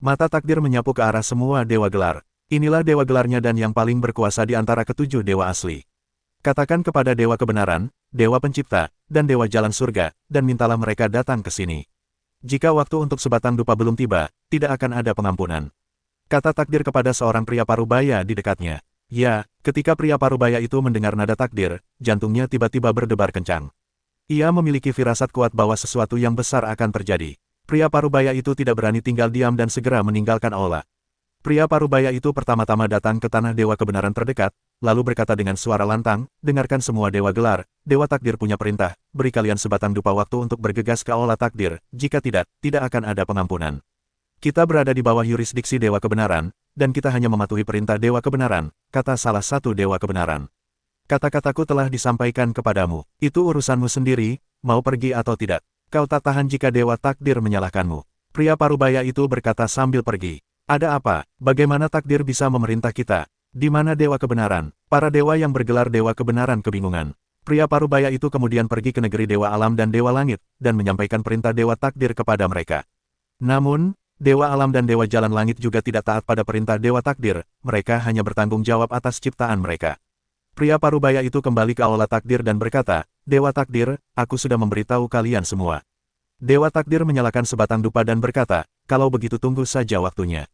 Mata takdir menyapu ke arah semua dewa gelar. Inilah dewa gelarnya dan yang paling berkuasa di antara ketujuh dewa asli. Katakan kepada dewa kebenaran, dewa pencipta, dan dewa jalan surga, dan mintalah mereka datang ke sini. Jika waktu untuk sebatang dupa belum tiba, tidak akan ada pengampunan. Kata takdir kepada seorang pria parubaya di dekatnya. Ya, ketika pria parubaya itu mendengar nada takdir, jantungnya tiba-tiba berdebar kencang. Ia memiliki firasat kuat bahwa sesuatu yang besar akan terjadi. Pria parubaya itu tidak berani tinggal diam dan segera meninggalkan aula. Pria parubaya itu pertama-tama datang ke tanah dewa kebenaran terdekat, lalu berkata dengan suara lantang, dengarkan semua dewa gelar, dewa takdir punya perintah, beri kalian sebatang dupa waktu untuk bergegas ke aula takdir, jika tidak, tidak akan ada pengampunan. Kita berada di bawah yurisdiksi dewa kebenaran, dan kita hanya mematuhi perintah dewa kebenaran, kata salah satu dewa kebenaran. Kata-kataku telah disampaikan kepadamu, itu urusanmu sendiri, mau pergi atau tidak. Kau tak tahan jika dewa takdir menyalahkanmu. Pria parubaya itu berkata sambil pergi. Ada apa? Bagaimana takdir bisa memerintah kita? Di mana dewa kebenaran? Para dewa yang bergelar dewa kebenaran kebingungan. Pria parubaya itu kemudian pergi ke negeri dewa alam dan dewa langit, dan menyampaikan perintah dewa takdir kepada mereka. Namun, dewa alam dan dewa jalan langit juga tidak taat pada perintah dewa takdir, mereka hanya bertanggung jawab atas ciptaan mereka. Pria parubaya itu kembali ke aula takdir dan berkata, Dewa takdir, aku sudah memberitahu kalian semua. Dewa takdir menyalakan sebatang dupa dan berkata, kalau begitu tunggu saja waktunya.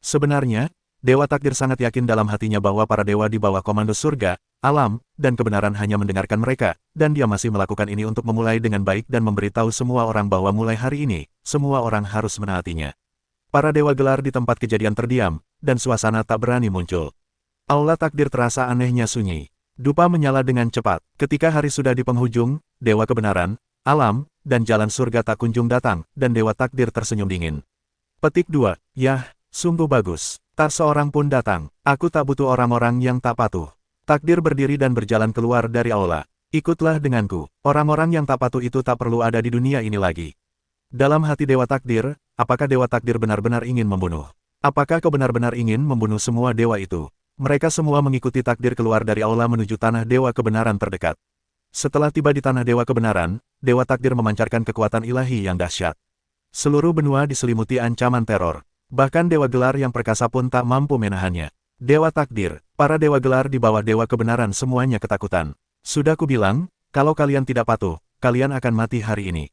Sebenarnya, dewa takdir sangat yakin dalam hatinya bahwa para dewa di bawah komando surga, alam, dan kebenaran hanya mendengarkan mereka, dan dia masih melakukan ini untuk memulai dengan baik dan memberitahu semua orang bahwa mulai hari ini, semua orang harus menaatinya. Para dewa gelar di tempat kejadian terdiam, dan suasana tak berani muncul. Aula takdir terasa anehnya sunyi. Dupa menyala dengan cepat. Ketika hari sudah di penghujung, dewa kebenaran, alam, dan jalan surga tak kunjung datang, dan dewa takdir tersenyum dingin. Petik 2. Yah, sungguh bagus. Tak seorang pun datang. Aku tak butuh orang-orang yang tak patuh. Takdir berdiri dan berjalan keluar dari aula. Ikutlah denganku. Orang-orang yang tak patuh itu tak perlu ada di dunia ini lagi. Dalam hati dewa takdir, apakah dewa takdir benar-benar ingin membunuh? Apakah kau benar-benar ingin membunuh semua dewa itu? Mereka semua mengikuti takdir keluar dari aula menuju tanah dewa kebenaran terdekat. Setelah tiba di tanah dewa kebenaran, dewa takdir memancarkan kekuatan ilahi yang dahsyat. Seluruh benua diselimuti ancaman teror. Bahkan dewa gelar yang perkasa pun tak mampu menahannya. Dewa takdir, para dewa gelar di bawah dewa kebenaran semuanya ketakutan. Sudah kubilang, kalau kalian tidak patuh, kalian akan mati hari ini.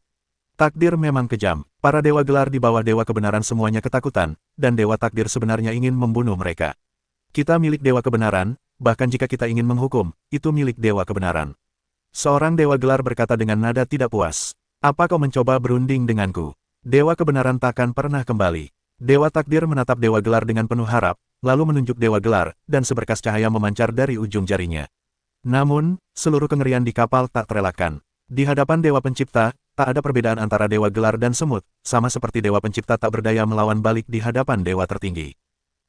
Takdir memang kejam. Para dewa gelar di bawah dewa kebenaran semuanya ketakutan, dan dewa takdir sebenarnya ingin membunuh mereka. Kita milik dewa kebenaran, bahkan jika kita ingin menghukum, itu milik dewa kebenaran. Seorang dewa gelar berkata dengan nada tidak puas. Apa kau mencoba berunding denganku? Dewa kebenaran takkan pernah kembali. Dewa takdir menatap dewa gelar dengan penuh harap, lalu menunjuk dewa gelar, dan seberkas cahaya memancar dari ujung jarinya. Namun, seluruh kengerian di kapal tak terelakkan. Di hadapan dewa pencipta, tak ada perbedaan antara dewa gelar dan semut, sama seperti dewa pencipta tak berdaya melawan balik di hadapan dewa tertinggi.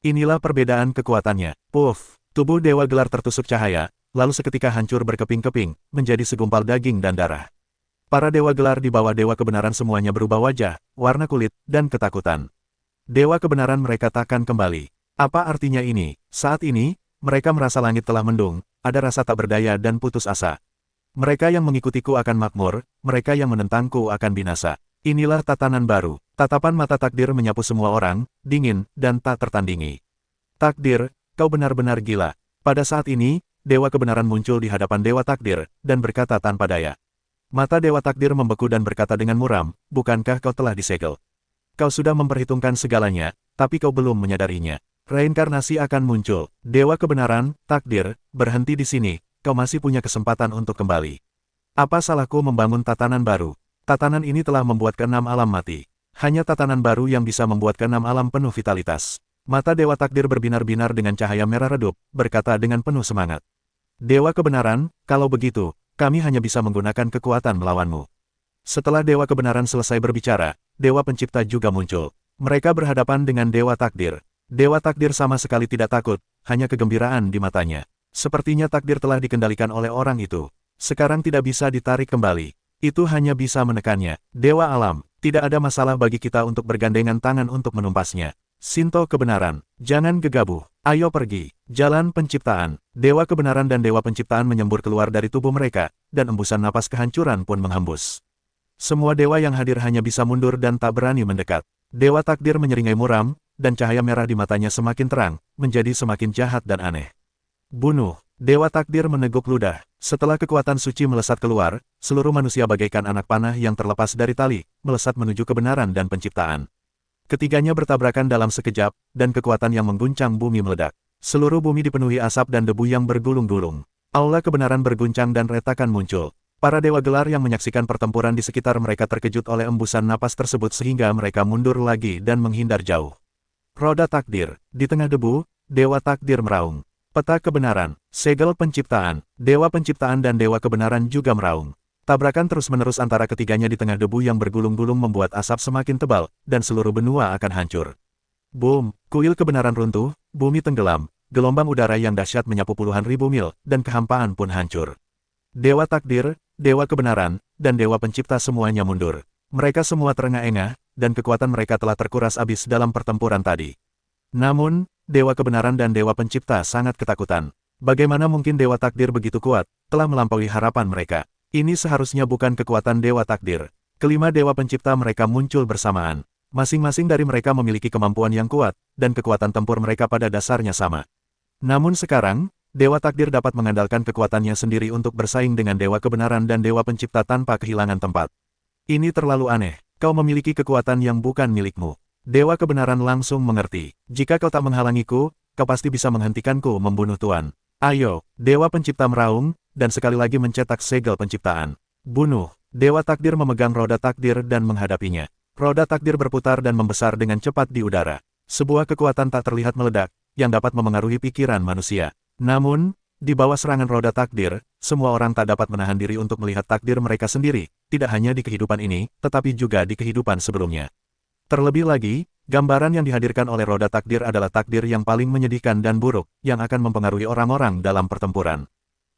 Inilah perbedaan kekuatannya. Puff, tubuh dewa gelar tertusuk cahaya, lalu seketika hancur berkeping-keping, menjadi segumpal daging dan darah. Para dewa gelar di bawah dewa kebenaran semuanya berubah wajah, warna kulit, dan ketakutan. Dewa kebenaran mereka takkan kembali. Apa artinya ini? Saat ini, mereka merasa langit telah mendung, ada rasa tak berdaya dan putus asa. Mereka yang mengikutiku akan makmur, mereka yang menentangku akan binasa. Inilah tatanan baru. Tatapan mata takdir menyapu semua orang, dingin, dan tak tertandingi. Takdir, kau benar-benar gila. Pada saat ini, dewa kebenaran muncul di hadapan dewa takdir, dan berkata tanpa daya. Mata dewa takdir membeku dan berkata dengan muram, bukankah kau telah disegel? Kau sudah memperhitungkan segalanya, tapi kau belum menyadarinya. Reinkarnasi akan muncul. Dewa kebenaran, takdir, berhenti di sini, kau masih punya kesempatan untuk kembali. Apa salahku membangun tatanan baru? Tatanan ini telah membuat keenam alam mati. Hanya tatanan baru yang bisa membuat keenam alam penuh vitalitas. Mata dewa takdir berbinar-binar dengan cahaya merah redup, berkata dengan penuh semangat. Dewa kebenaran, kalau begitu, kami hanya bisa menggunakan kekuatan melawanmu. Setelah dewa kebenaran selesai berbicara, dewa pencipta juga muncul. Mereka berhadapan dengan dewa takdir. Dewa takdir sama sekali tidak takut, hanya kegembiraan di matanya. Sepertinya takdir telah dikendalikan oleh orang itu. Sekarang tidak bisa ditarik kembali. Itu hanya bisa menekannya. Dewa alam, tidak ada masalah bagi kita untuk bergandengan tangan untuk menumpasnya. Sinto kebenaran, jangan gegabah. Ayo pergi. Jalan penciptaan. Dewa kebenaran dan dewa penciptaan menyembur keluar dari tubuh mereka, dan embusan napas kehancuran pun menghembus. Semua dewa yang hadir hanya bisa mundur dan tak berani mendekat. Dewa takdir menyeringai muram, dan cahaya merah di matanya semakin terang, menjadi semakin jahat dan aneh. Bunuh! Dewa Takdir meneguk ludah. Setelah kekuatan suci melesat keluar, seluruh manusia bagaikan anak panah yang terlepas dari tali, melesat menuju kebenaran dan penciptaan. Ketiganya bertabrakan dalam sekejap, dan kekuatan yang mengguncang bumi meledak. Seluruh bumi dipenuhi asap dan debu yang bergulung-gulung. Aula kebenaran berguncang dan retakan muncul. Para dewa gelar yang menyaksikan pertempuran di sekitar mereka terkejut oleh embusan napas tersebut sehingga mereka mundur lagi dan menghindar jauh. Roda takdir. Di tengah debu, Dewa Takdir meraung. Peta kebenaran, segel penciptaan, dewa penciptaan dan dewa kebenaran juga meraung. Tabrakan terus-menerus antara ketiganya di tengah debu yang bergulung-gulung membuat asap semakin tebal, dan seluruh benua akan hancur. Boom! Kuil kebenaran runtuh, bumi tenggelam, gelombang udara yang dahsyat menyapu puluhan ribu mil, dan kehampaan pun hancur. Dewa takdir, dewa kebenaran, dan dewa pencipta semuanya mundur. Mereka semua terengah-engah, dan kekuatan mereka telah terkuras habis dalam pertempuran tadi. Namun, dewa kebenaran dan dewa pencipta sangat ketakutan. Bagaimana mungkin dewa takdir begitu kuat, telah melampaui harapan mereka. Ini seharusnya bukan kekuatan dewa takdir. Kelima dewa pencipta mereka muncul bersamaan. Masing-masing dari mereka memiliki kemampuan yang kuat, dan kekuatan tempur mereka pada dasarnya sama. Namun sekarang, dewa takdir dapat mengandalkan kekuatannya sendiri untuk bersaing dengan dewa kebenaran dan dewa pencipta tanpa kehilangan tempat. Ini terlalu aneh, kau memiliki kekuatan yang bukan milikmu. Dewa kebenaran langsung mengerti. Jika kau tak menghalangiku, kau pasti bisa menghentikanku membunuh Tuan. Ayo, dewa pencipta meraung, dan sekali lagi mencetak segel penciptaan. Bunuh. Dewa takdir memegang roda takdir dan menghadapinya. Roda takdir berputar dan membesar dengan cepat di udara. Sebuah kekuatan tak terlihat meledak, yang dapat memengaruhi pikiran manusia. Namun, di bawah serangan roda takdir, semua orang tak dapat menahan diri untuk melihat takdir mereka sendiri, tidak hanya di kehidupan ini, tetapi juga di kehidupan sebelumnya. Terlebih lagi, gambaran yang dihadirkan oleh roda takdir adalah takdir yang paling menyedihkan dan buruk, yang akan mempengaruhi orang-orang dalam pertempuran.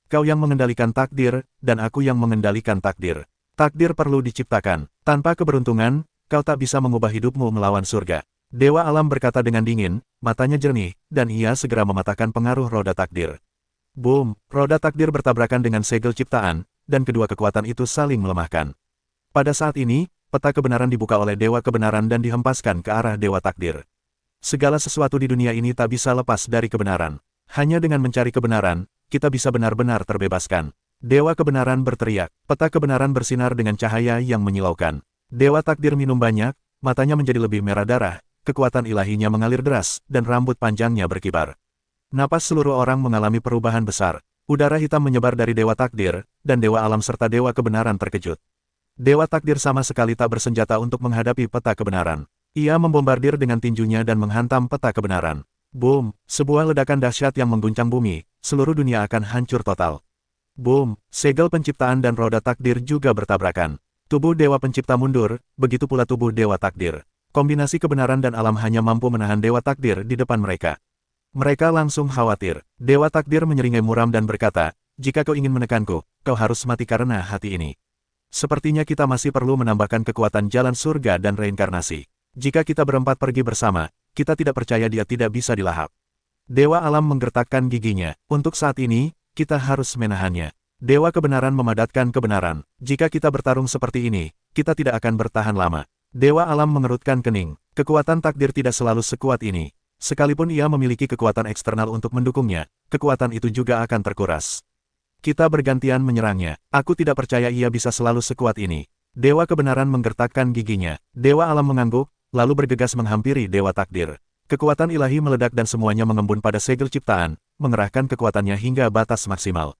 Kau yang mengendalikan takdir, dan aku yang mengendalikan takdir. Takdir perlu diciptakan. Tanpa keberuntungan, kau tak bisa mengubah hidupmu melawan surga. Dewa alam berkata dengan dingin, matanya jernih, dan ia segera mematahkan pengaruh roda takdir. Boom! Roda takdir bertabrakan dengan segel ciptaan, dan kedua kekuatan itu saling melemahkan. Pada saat ini, peta kebenaran dibuka oleh dewa kebenaran dan dihempaskan ke arah dewa takdir. Segala sesuatu di dunia ini tak bisa lepas dari kebenaran. Hanya dengan mencari kebenaran, kita bisa benar-benar terbebaskan. Dewa kebenaran berteriak, peta kebenaran bersinar dengan cahaya yang menyilaukan. Dewa takdir minum banyak, matanya menjadi lebih merah darah, kekuatan ilahinya mengalir deras, dan rambut panjangnya berkibar. Napas seluruh orang mengalami perubahan besar. Udara hitam menyebar dari dewa takdir, dan dewa alam serta dewa kebenaran terkejut. Dewa takdir sama sekali tak bersenjata untuk menghadapi peta kebenaran. Ia membombardir dengan tinjunya dan menghantam peta kebenaran. Boom! Sebuah ledakan dahsyat yang mengguncang bumi, seluruh dunia akan hancur total. Boom! Segel penciptaan dan roda takdir juga bertabrakan. Tubuh dewa pencipta mundur, begitu pula tubuh dewa takdir. Kombinasi kebenaran dan alam hanya mampu menahan dewa takdir di depan mereka. Mereka langsung khawatir. Dewa takdir menyeringai muram dan berkata, jika kau ingin menekanku, kau harus mati karena hati ini. Sepertinya kita masih perlu menambahkan kekuatan jalan surga dan reinkarnasi. Jika kita berempat pergi bersama, kita tidak percaya dia tidak bisa dilahap. Dewa alam menggertakkan giginya. Untuk saat ini, kita harus menahannya. Dewa kebenaran memadatkan kebenaran. Jika kita bertarung seperti ini, kita tidak akan bertahan lama. Dewa alam mengerutkan kening. Kekuatan takdir tidak selalu sekuat ini. Sekalipun ia memiliki kekuatan eksternal untuk mendukungnya, kekuatan itu juga akan terkuras. Kita bergantian menyerangnya. Aku tidak percaya ia bisa selalu sekuat ini. Dewa kebenaran menggertakkan giginya. Dewa alam mengangguk, lalu bergegas menghampiri dewa takdir. Kekuatan ilahi meledak dan semuanya mengembun pada segel ciptaan, mengerahkan kekuatannya hingga batas maksimal.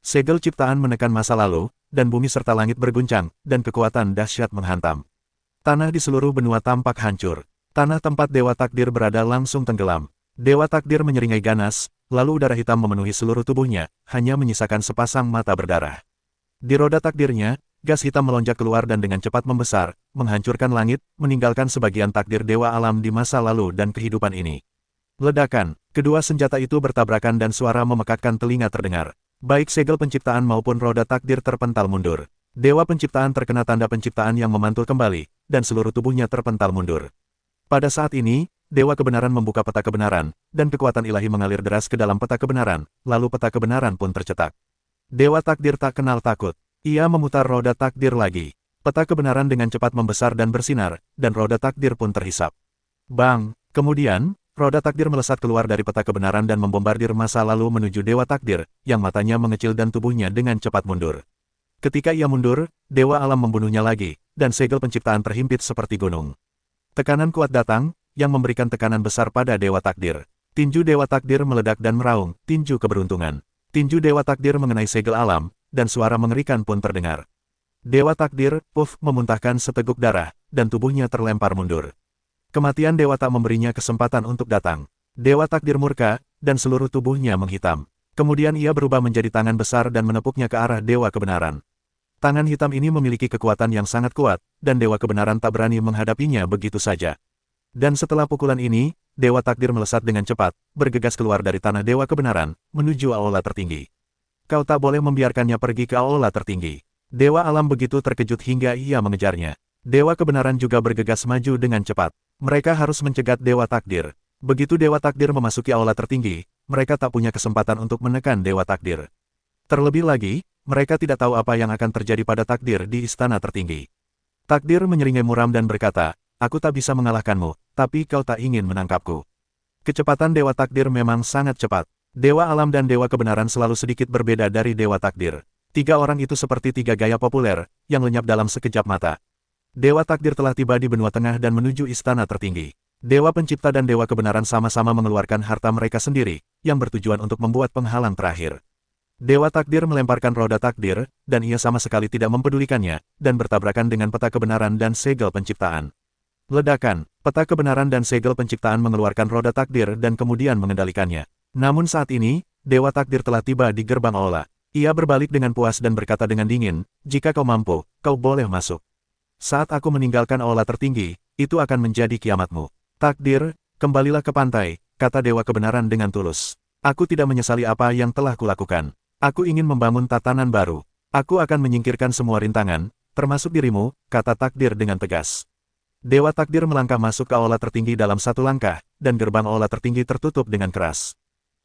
Segel ciptaan menekan masa lalu, dan bumi serta langit berguncang, dan kekuatan dahsyat menghantam. Tanah di seluruh benua tampak hancur. Tanah tempat dewa takdir berada langsung tenggelam. Dewa takdir menyeringai ganas, lalu udara hitam memenuhi seluruh tubuhnya, hanya menyisakan sepasang mata berdarah. Di roda takdirnya, gas hitam melonjak keluar dan dengan cepat membesar, menghancurkan langit, meninggalkan sebagian takdir dewa alam di masa lalu dan kehidupan ini. Ledakan, kedua senjata itu bertabrakan dan suara memekakkan telinga terdengar. Baik segel penciptaan maupun roda takdir terpental mundur. Dewa penciptaan terkena tanda penciptaan yang memantul kembali, dan seluruh tubuhnya terpental mundur. Pada saat ini, Dewa kebenaran membuka peta kebenaran, dan kekuatan ilahi mengalir deras ke dalam peta kebenaran, lalu peta kebenaran pun tercetak. Dewa takdir tak kenal takut. Ia memutar roda takdir lagi. Peta kebenaran dengan cepat membesar dan bersinar, dan roda takdir pun terhisap. Bang! Kemudian, roda takdir melesat keluar dari peta kebenaran dan membombardir masa lalu menuju Dewa Takdir, yang matanya mengecil dan tubuhnya dengan cepat mundur. Ketika ia mundur, Dewa Alam membunuhnya lagi, dan segel penciptaan terhimpit seperti gunung. Tekanan kuat datang, yang memberikan tekanan besar pada Dewa Takdir. Tinju Dewa Takdir meledak dan meraung, tinju keberuntungan. Tinju Dewa Takdir mengenai segel alam, dan suara mengerikan pun terdengar. Dewa Takdir, puff, memuntahkan seteguk darah, dan tubuhnya terlempar mundur. Kematian Dewa tak memberinya kesempatan untuk datang. Dewa Takdir murka, dan seluruh tubuhnya menghitam. Kemudian ia berubah menjadi tangan besar dan menepuknya ke arah Dewa Kebenaran. Tangan hitam ini memiliki kekuatan yang sangat kuat, dan Dewa Kebenaran tak berani menghadapinya begitu saja. Dan setelah pukulan ini, Dewa Takdir melesat dengan cepat, bergegas keluar dari tanah Dewa Kebenaran, menuju aula tertinggi. Kau tak boleh membiarkannya pergi ke aula tertinggi. Dewa Alam begitu terkejut hingga ia mengejarnya. Dewa Kebenaran juga bergegas maju dengan cepat. Mereka harus mencegat Dewa Takdir. Begitu Dewa Takdir memasuki aula tertinggi, mereka tak punya kesempatan untuk menekan Dewa Takdir. Terlebih lagi, mereka tidak tahu apa yang akan terjadi pada Takdir di istana tertinggi. Takdir menyeringai muram dan berkata, "Aku tak bisa mengalahkanmu, tapi kau tak ingin menangkapku." Kecepatan Dewa Takdir memang sangat cepat. Dewa Alam dan Dewa Kebenaran selalu sedikit berbeda dari Dewa Takdir. Tiga orang itu seperti tiga gaya populer, yang lenyap dalam sekejap mata. Dewa Takdir telah tiba di benua tengah dan menuju istana tertinggi. Dewa Pencipta dan Dewa Kebenaran sama-sama mengeluarkan harta mereka sendiri, yang bertujuan untuk membuat penghalang terakhir. Dewa Takdir melemparkan roda takdir, dan ia sama sekali tidak mempedulikannya, dan bertabrakan dengan peta kebenaran dan segel penciptaan. Ledakan, peta kebenaran dan segel penciptaan mengeluarkan roda takdir dan kemudian mengendalikannya. Namun saat ini, Dewa Takdir telah tiba di gerbang aula. Ia berbalik dengan puas dan berkata dengan dingin, "Jika kau mampu, kau boleh masuk. Saat aku meninggalkan aula tertinggi, itu akan menjadi kiamatmu." "Takdir, kembalilah ke pantai," kata Dewa Kebenaran dengan tulus. "Aku tidak menyesali apa yang telah kulakukan. Aku ingin membangun tatanan baru. Aku akan menyingkirkan semua rintangan, termasuk dirimu," kata Takdir dengan tegas. Dewa Takdir melangkah masuk ke aula tertinggi dalam satu langkah, dan gerbang aula tertinggi tertutup dengan keras.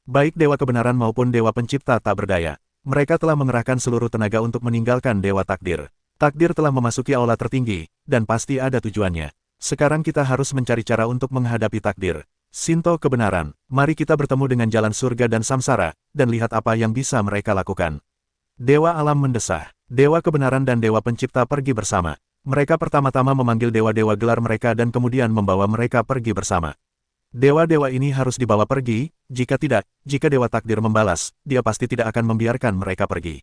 Baik Dewa Kebenaran maupun Dewa Pencipta tak berdaya. Mereka telah mengerahkan seluruh tenaga untuk meninggalkan Dewa Takdir. Takdir telah memasuki aula tertinggi, dan pasti ada tujuannya. Sekarang kita harus mencari cara untuk menghadapi Takdir. Sinto Kebenaran, mari kita bertemu dengan jalan surga dan samsara, dan lihat apa yang bisa mereka lakukan. Dewa Alam mendesah. Dewa Kebenaran dan Dewa Pencipta pergi bersama. Mereka pertama-tama memanggil dewa-dewa gelar mereka dan kemudian membawa mereka pergi bersama. Dewa-dewa ini harus dibawa pergi, jika tidak, jika Dewa Takdir membalas, dia pasti tidak akan membiarkan mereka pergi.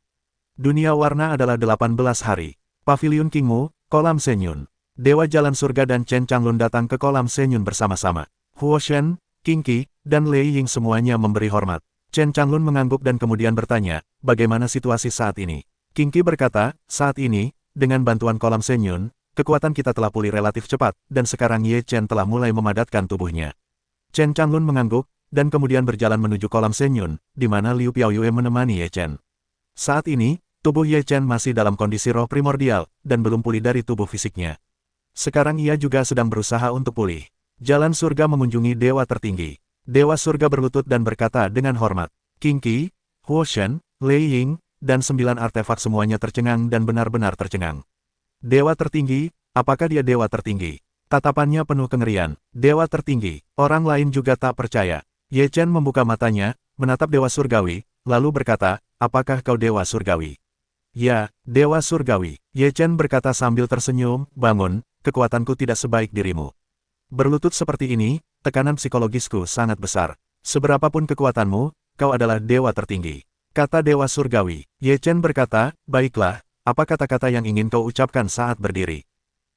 Dunia warna adalah 18 hari. Pavilion Kingmu, Kolam Senyun. Dewa Jalan Surga dan Chen Changlun datang ke Kolam Senyun bersama-sama. Huo Shen, King Qi, dan Lei Ying semuanya memberi hormat. Chen Changlun mengangguk dan kemudian bertanya, "Bagaimana situasi saat ini?" King Qi berkata, "Saat ini, dengan bantuan Kolam Senyun, kekuatan kita telah pulih relatif cepat, dan sekarang Ye Chen telah mulai memadatkan tubuhnya." Chen Changlun mengangguk, dan kemudian berjalan menuju Kolam Senyun, di mana Liu Piaoyue menemani Ye Chen. Saat ini, tubuh Ye Chen masih dalam kondisi roh primordial, dan belum pulih dari tubuh fisiknya. Sekarang ia juga sedang berusaha untuk pulih. Jalan surga mengunjungi Dewa Tertinggi. Dewa Surga berlutut dan berkata dengan hormat, "King Qi, Huo Shen, Lei Ying, dan 9 artefak semuanya tercengang dan benar-benar tercengang." "Dewa Tertinggi, apakah dia Dewa Tertinggi?" Tatapannya penuh kengerian. "Dewa Tertinggi." Orang lain juga tak percaya. Ye Chen membuka matanya, menatap Dewa Surgawi, lalu berkata, "Apakah kau Dewa Surgawi?" "Ya, Dewa Surgawi." Ye Chen berkata sambil tersenyum, "Bangun, kekuatanku tidak sebaik dirimu. Berlutut seperti ini, tekanan psikologisku sangat besar. Seberapapun kekuatanmu, kau adalah Dewa Tertinggi," kata Dewa Surgawi. Ye Chen berkata, "Baiklah, apa kata-kata yang ingin kau ucapkan saat berdiri?"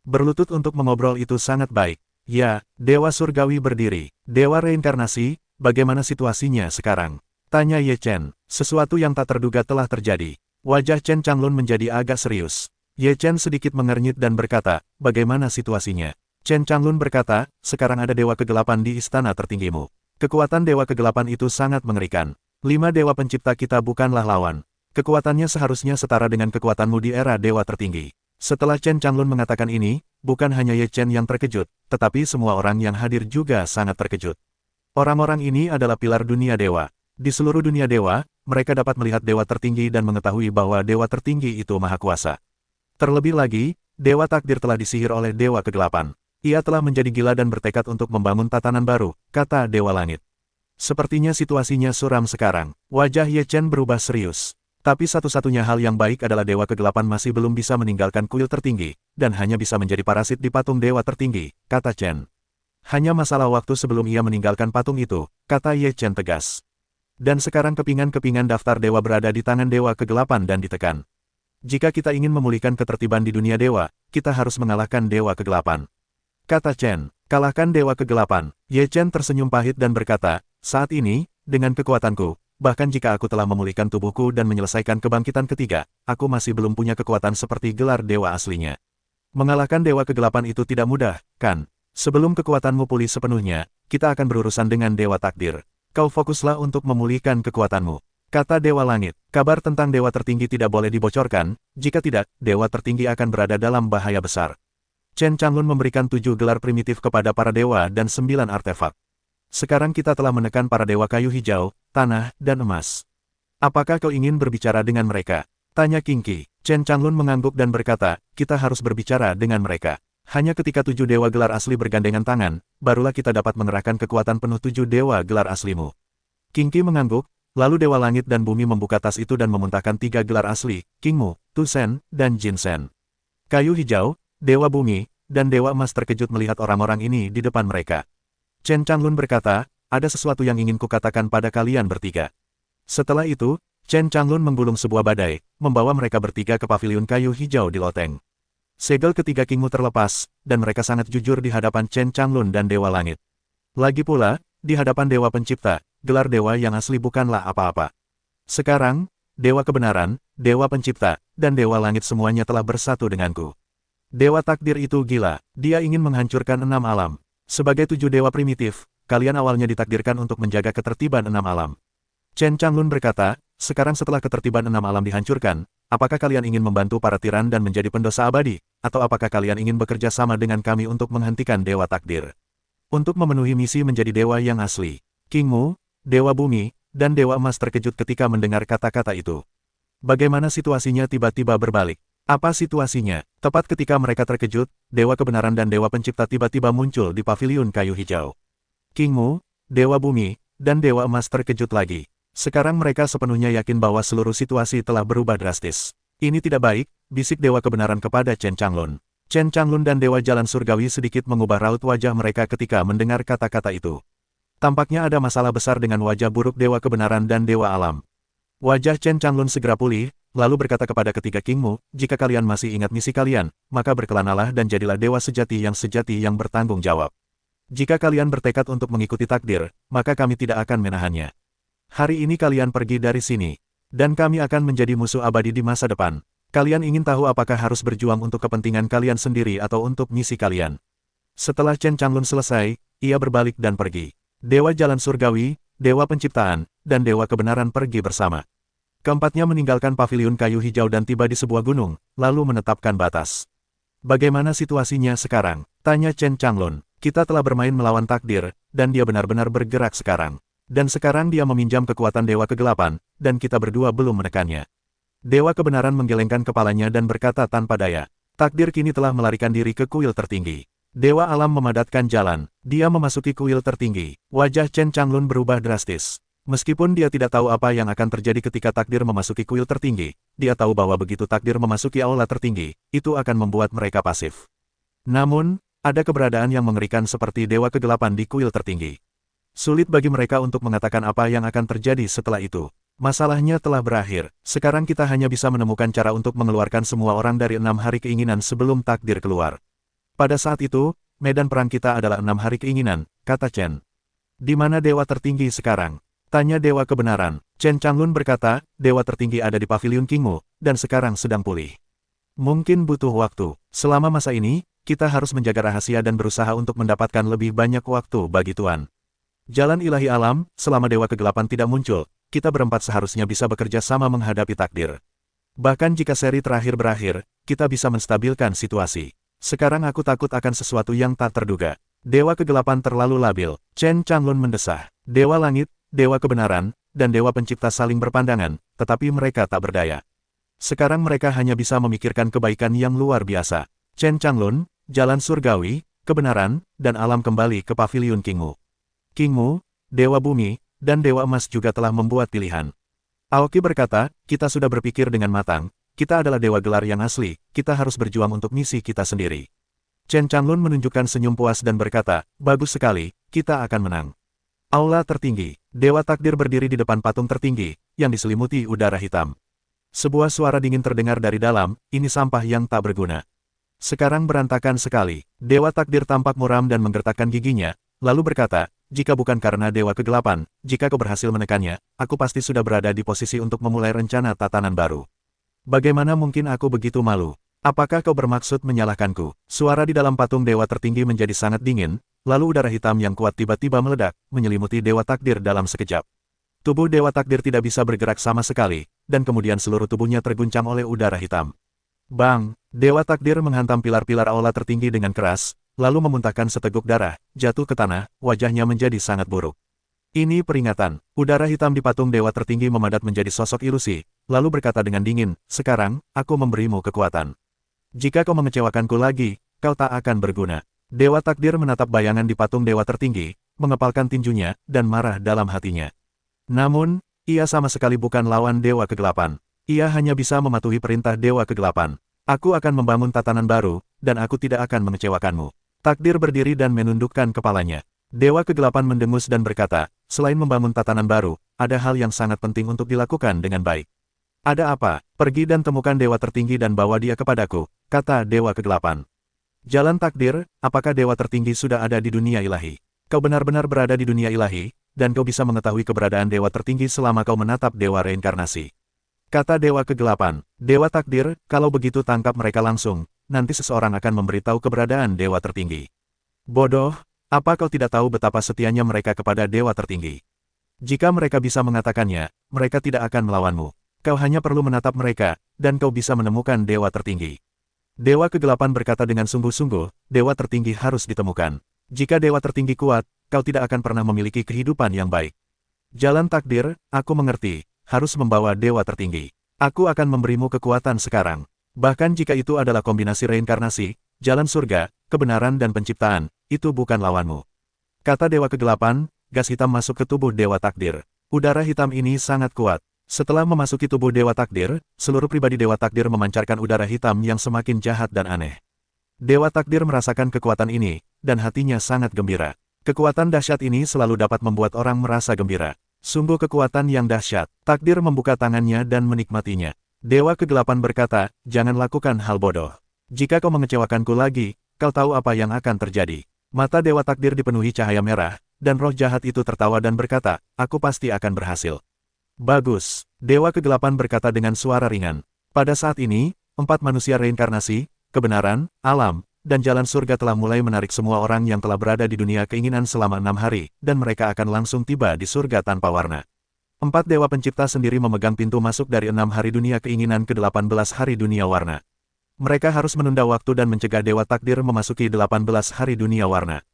Berlutut untuk mengobrol itu sangat baik. "Ya," Dewa Surgawi berdiri. "Dewa Reinkarnasi, bagaimana situasinya sekarang?" tanya Ye Chen. Sesuatu yang tak terduga telah terjadi. Wajah Chen Changlun menjadi agak serius. Ye Chen sedikit mengernyit dan berkata, "Bagaimana situasinya?" Chen Changlun berkata, "Sekarang ada Dewa Kegelapan di istana tertinggimu. Kekuatan Dewa Kegelapan itu sangat mengerikan. 5 Dewa Pencipta kita bukanlah lawan. Kekuatannya seharusnya setara dengan kekuatanmu di era Dewa Tertinggi." Setelah Chen Changlun mengatakan ini, bukan hanya Ye Chen yang terkejut, tetapi semua orang yang hadir juga sangat terkejut. Orang-orang ini adalah pilar dunia dewa. Di seluruh dunia dewa, mereka dapat melihat Dewa Tertinggi dan mengetahui bahwa Dewa Tertinggi itu maha kuasa. Terlebih lagi, Dewa Takdir telah disihir oleh Dewa Kegelapan. Ia telah menjadi gila dan bertekad untuk membangun tatanan baru, kata Dewa Langit. Sepertinya situasinya suram sekarang. Wajah Ye Chen berubah serius. Tapi satu-satunya hal yang baik adalah Dewa Kegelapan masih belum bisa meninggalkan kuil tertinggi, dan hanya bisa menjadi parasit di patung Dewa tertinggi, kata Chen. Hanya masalah waktu sebelum ia meninggalkan patung itu, kata Ye Chen tegas. Dan sekarang kepingan-kepingan daftar Dewa berada di tangan Dewa Kegelapan dan ditekan. Jika kita ingin memulihkan ketertiban di dunia Dewa, kita harus mengalahkan Dewa Kegelapan. Kata Chen, kalahkan Dewa Kegelapan. Ye Chen tersenyum pahit dan berkata, saat ini, dengan kekuatanku, bahkan jika aku telah memulihkan tubuhku dan menyelesaikan kebangkitan ketiga, aku masih belum punya kekuatan seperti gelar Dewa aslinya. Mengalahkan Dewa Kegelapan itu tidak mudah, kan? Sebelum kekuatanmu pulih sepenuhnya, kita akan berurusan dengan Dewa Takdir. Kau fokuslah untuk memulihkan kekuatanmu. Kata Dewa Langit, kabar tentang Dewa Tertinggi tidak boleh dibocorkan, jika tidak, Dewa Tertinggi akan berada dalam bahaya besar. Chen Changlun memberikan 7 gelar primitif kepada para dewa dan 9 artefak. Sekarang kita telah menekan para dewa kayu hijau, tanah, dan emas. Apakah kau ingin berbicara dengan mereka? Tanya King Qi. Chen Changlun mengangguk dan berkata, kita harus berbicara dengan mereka. Hanya ketika 7 dewa gelar asli bergandengan tangan, barulah kita dapat mengerahkan kekuatan penuh 7 dewa gelar aslimu. King Qi mengangguk, lalu Dewa Langit dan Bumi membuka tas itu dan memuntahkan 3 gelar asli, King Mu, Tu Shen, dan Jin Shen. Kayu hijau, Dewa Bumi, dan Dewa Emas terkejut melihat orang-orang ini di depan mereka. Chen Changlun berkata, ada sesuatu yang ingin kukatakan pada kalian bertiga. Setelah itu, Chen Changlun menggulung sebuah badai, membawa mereka bertiga ke paviliun kayu hijau di loteng. Segel ketiga King Mu terlepas, dan mereka sangat jujur di hadapan Chen Changlun dan Dewa Langit. Lagi pula, di hadapan Dewa Pencipta, gelar dewa yang asli bukanlah apa-apa. Sekarang, Dewa Kebenaran, Dewa Pencipta, dan Dewa Langit semuanya telah bersatu denganku. Dewa Takdir itu gila, dia ingin menghancurkan 6 alam. Sebagai 7 dewa primitif, kalian awalnya ditakdirkan untuk menjaga ketertiban 6 alam. Chen Changlun berkata, sekarang setelah ketertiban 6 alam dihancurkan, apakah kalian ingin membantu para tiran dan menjadi pendosa abadi, atau apakah kalian ingin bekerja sama dengan kami untuk menghentikan Dewa Takdir? Untuk memenuhi misi menjadi dewa yang asli. King Mu, Dewa Bumi, dan Dewa Emas terkejut ketika mendengar kata-kata itu. Bagaimana situasinya tiba-tiba berbalik? Apa situasinya? Tepat ketika mereka terkejut, Dewa Kebenaran dan Dewa Pencipta tiba-tiba muncul di paviliun kayu hijau. King Mu, Dewa Bumi, dan Dewa Emas terkejut lagi. Sekarang mereka sepenuhnya yakin bahwa seluruh situasi telah berubah drastis. Ini tidak baik, bisik Dewa Kebenaran kepada Chen Changlun. Chen Changlun dan Dewa Jalan Surgawi sedikit mengubah raut wajah mereka ketika mendengar kata-kata itu. Tampaknya ada masalah besar dengan wajah buruk Dewa Kebenaran dan Dewa Alam. Wajah Chen Changlun segera pulih, lalu berkata kepada ketiga King Mu, jika kalian masih ingat misi kalian, maka berkelanalah dan jadilah dewa sejati yang bertanggung jawab. Jika kalian bertekad untuk mengikuti takdir, maka kami tidak akan menahannya. Hari ini kalian pergi dari sini, dan kami akan menjadi musuh abadi di masa depan. Kalian ingin tahu apakah harus berjuang untuk kepentingan kalian sendiri atau untuk misi kalian? Setelah Chen Changlun selesai, ia berbalik dan pergi. Dewa Jalan Surgawi, Dewa Penciptaan, dan Dewa Kebenaran pergi bersama. Keempatnya meninggalkan paviliun kayu hijau dan tiba di sebuah gunung, lalu menetapkan batas. Bagaimana situasinya sekarang? Tanya Chen Changlun. Kita telah bermain melawan takdir, dan dia benar-benar bergerak sekarang. Dan sekarang dia meminjam kekuatan Dewa Kegelapan, dan kita berdua belum menekannya. Dewa Kebenaran menggelengkan kepalanya dan berkata tanpa daya. Takdir kini telah melarikan diri ke kuil tertinggi. Dewa Alam memadatkan jalan. Dia memasuki kuil tertinggi. Wajah Chen Changlun berubah drastis. Meskipun dia tidak tahu apa yang akan terjadi ketika takdir memasuki kuil tertinggi, dia tahu bahwa begitu takdir memasuki aula tertinggi, itu akan membuat mereka pasif. Namun, ada keberadaan yang mengerikan seperti Dewa Kegelapan di kuil tertinggi. Sulit bagi mereka untuk mengatakan apa yang akan terjadi setelah itu. Masalahnya telah berakhir, sekarang kita hanya bisa menemukan cara untuk mengeluarkan semua orang dari 6 hari keinginan sebelum takdir keluar. Pada saat itu, medan perang kita adalah 6 hari keinginan, kata Chen. Di mana Dewa Tertinggi sekarang? Tanya Dewa Kebenaran. Chen Changlun berkata, Dewa Tertinggi ada di paviliun King Mu, dan sekarang sedang pulih. Mungkin butuh waktu. Selama masa ini, kita harus menjaga rahasia dan berusaha untuk mendapatkan lebih banyak waktu bagi Tuan. Jalan ilahi alam, selama Dewa Kegelapan tidak muncul, kita berempat seharusnya bisa bekerja sama menghadapi takdir. Bahkan jika seri terakhir berakhir, kita bisa menstabilkan situasi. Sekarang aku takut akan sesuatu yang tak terduga. Dewa Kegelapan terlalu labil. Chen Changlun mendesah. Dewa Langit, Dewa Kebenaran, dan Dewa Pencipta saling berpandangan, tetapi mereka tak berdaya. Sekarang mereka hanya bisa memikirkan kebaikan yang luar biasa. Chen Changlun, Jalan Surgawi, kebenaran, dan alam kembali ke paviliun Kingmu. Kingmu, Dewa Bumi, dan Dewa Emas juga telah membuat pilihan. Aoki berkata, kita sudah berpikir dengan matang, kita adalah Dewa Gelar yang asli, kita harus berjuang untuk misi kita sendiri. Chen Changlun menunjukkan senyum puas dan berkata, bagus sekali, kita akan menang. Aula tertinggi, Dewa Takdir berdiri di depan patung tertinggi, yang diselimuti udara hitam. Sebuah suara dingin terdengar dari dalam, ini sampah yang tak berguna. Sekarang berantakan sekali. Dewa Takdir tampak muram dan menggertakkan giginya, lalu berkata, jika bukan karena Dewa Kegelapan, jika kau berhasil menekannya, aku pasti sudah berada di posisi untuk memulai rencana tatanan baru. Bagaimana mungkin aku begitu malu? Apakah kau bermaksud menyalahkanku? Suara di dalam patung Dewa tertinggi menjadi sangat dingin, lalu udara hitam yang kuat tiba-tiba meledak, menyelimuti Dewa Takdir dalam sekejap. Tubuh Dewa Takdir tidak bisa bergerak sama sekali, dan kemudian seluruh tubuhnya terguncang oleh udara hitam. Bang! Dewa Takdir menghantam pilar-pilar aula tertinggi dengan keras, lalu memuntahkan seteguk darah, jatuh ke tanah, wajahnya menjadi sangat buruk. Ini peringatan. Udara hitam di patung Dewa tertinggi memadat menjadi sosok ilusi, lalu berkata dengan dingin, sekarang, aku memberimu kekuatan. Jika kau mengecewakanku lagi, kau tak akan berguna. Dewa Takdir menatap bayangan di patung Dewa tertinggi, mengepalkan tinjunya, dan marah dalam hatinya. Namun, ia sama sekali bukan lawan Dewa Kegelapan. Ia hanya bisa mematuhi perintah Dewa Kegelapan. Aku akan membangun tatanan baru, dan aku tidak akan mengecewakanmu. Takdir berdiri dan menundukkan kepalanya. Dewa Kegelapan mendengus dan berkata, selain membangun tatanan baru, ada hal yang sangat penting untuk dilakukan dengan baik. Ada apa? Pergi dan temukan Dewa Tertinggi dan bawa dia kepadaku, kata Dewa Kegelapan. Jalan takdir, apakah Dewa Tertinggi sudah ada di dunia ilahi? Kau benar-benar berada di dunia ilahi, dan kau bisa mengetahui keberadaan Dewa Tertinggi selama kau menatap Dewa Reinkarnasi. Kata Dewa Kegelapan, Dewa Takdir, kalau begitu tangkap mereka langsung, nanti seseorang akan memberitahu keberadaan Dewa Tertinggi. Bodoh, apa kau tidak tahu betapa setianya mereka kepada Dewa Tertinggi? Jika mereka bisa mengatakannya, mereka tidak akan melawanmu. Kau hanya perlu menatap mereka, dan kau bisa menemukan Dewa Tertinggi. Dewa Kegelapan berkata dengan sungguh-sungguh, Dewa Tertinggi harus ditemukan. Jika Dewa Tertinggi kuat, kau tidak akan pernah memiliki kehidupan yang baik. Jalan takdir, aku mengerti, harus membawa Dewa Tertinggi. Aku akan memberimu kekuatan sekarang. Bahkan jika itu adalah kombinasi reinkarnasi, jalan surga, kebenaran dan penciptaan, itu bukan lawanmu. Kata Dewa Kegelapan, gas hitam masuk ke tubuh Dewa Takdir. Udara hitam ini sangat kuat. Setelah memasuki tubuh Dewa Takdir, seluruh pribadi Dewa Takdir memancarkan udara hitam yang semakin jahat dan aneh. Dewa Takdir merasakan kekuatan ini, dan hatinya sangat gembira. Kekuatan dahsyat ini selalu dapat membuat orang merasa gembira. Sungguh kekuatan yang dahsyat. Takdir membuka tangannya dan menikmatinya. Dewa Kegelapan berkata, jangan lakukan hal bodoh. Jika kau mengecewakanku lagi, kau tahu apa yang akan terjadi. Mata Dewa Takdir dipenuhi cahaya merah, dan roh jahat itu tertawa dan berkata, aku pasti akan berhasil. Bagus. Dewa Kegelapan berkata dengan suara ringan. Pada saat ini, 4 manusia reinkarnasi, kebenaran, alam, dan jalan surga telah mulai menarik semua orang yang telah berada di dunia keinginan selama 6 hari, dan mereka akan langsung tiba di surga tanpa warna. 4 dewa pencipta sendiri memegang pintu masuk dari 6 hari dunia keinginan ke 18 hari dunia warna. Mereka harus menunda waktu dan mencegah Dewa Takdir memasuki 18 hari dunia warna.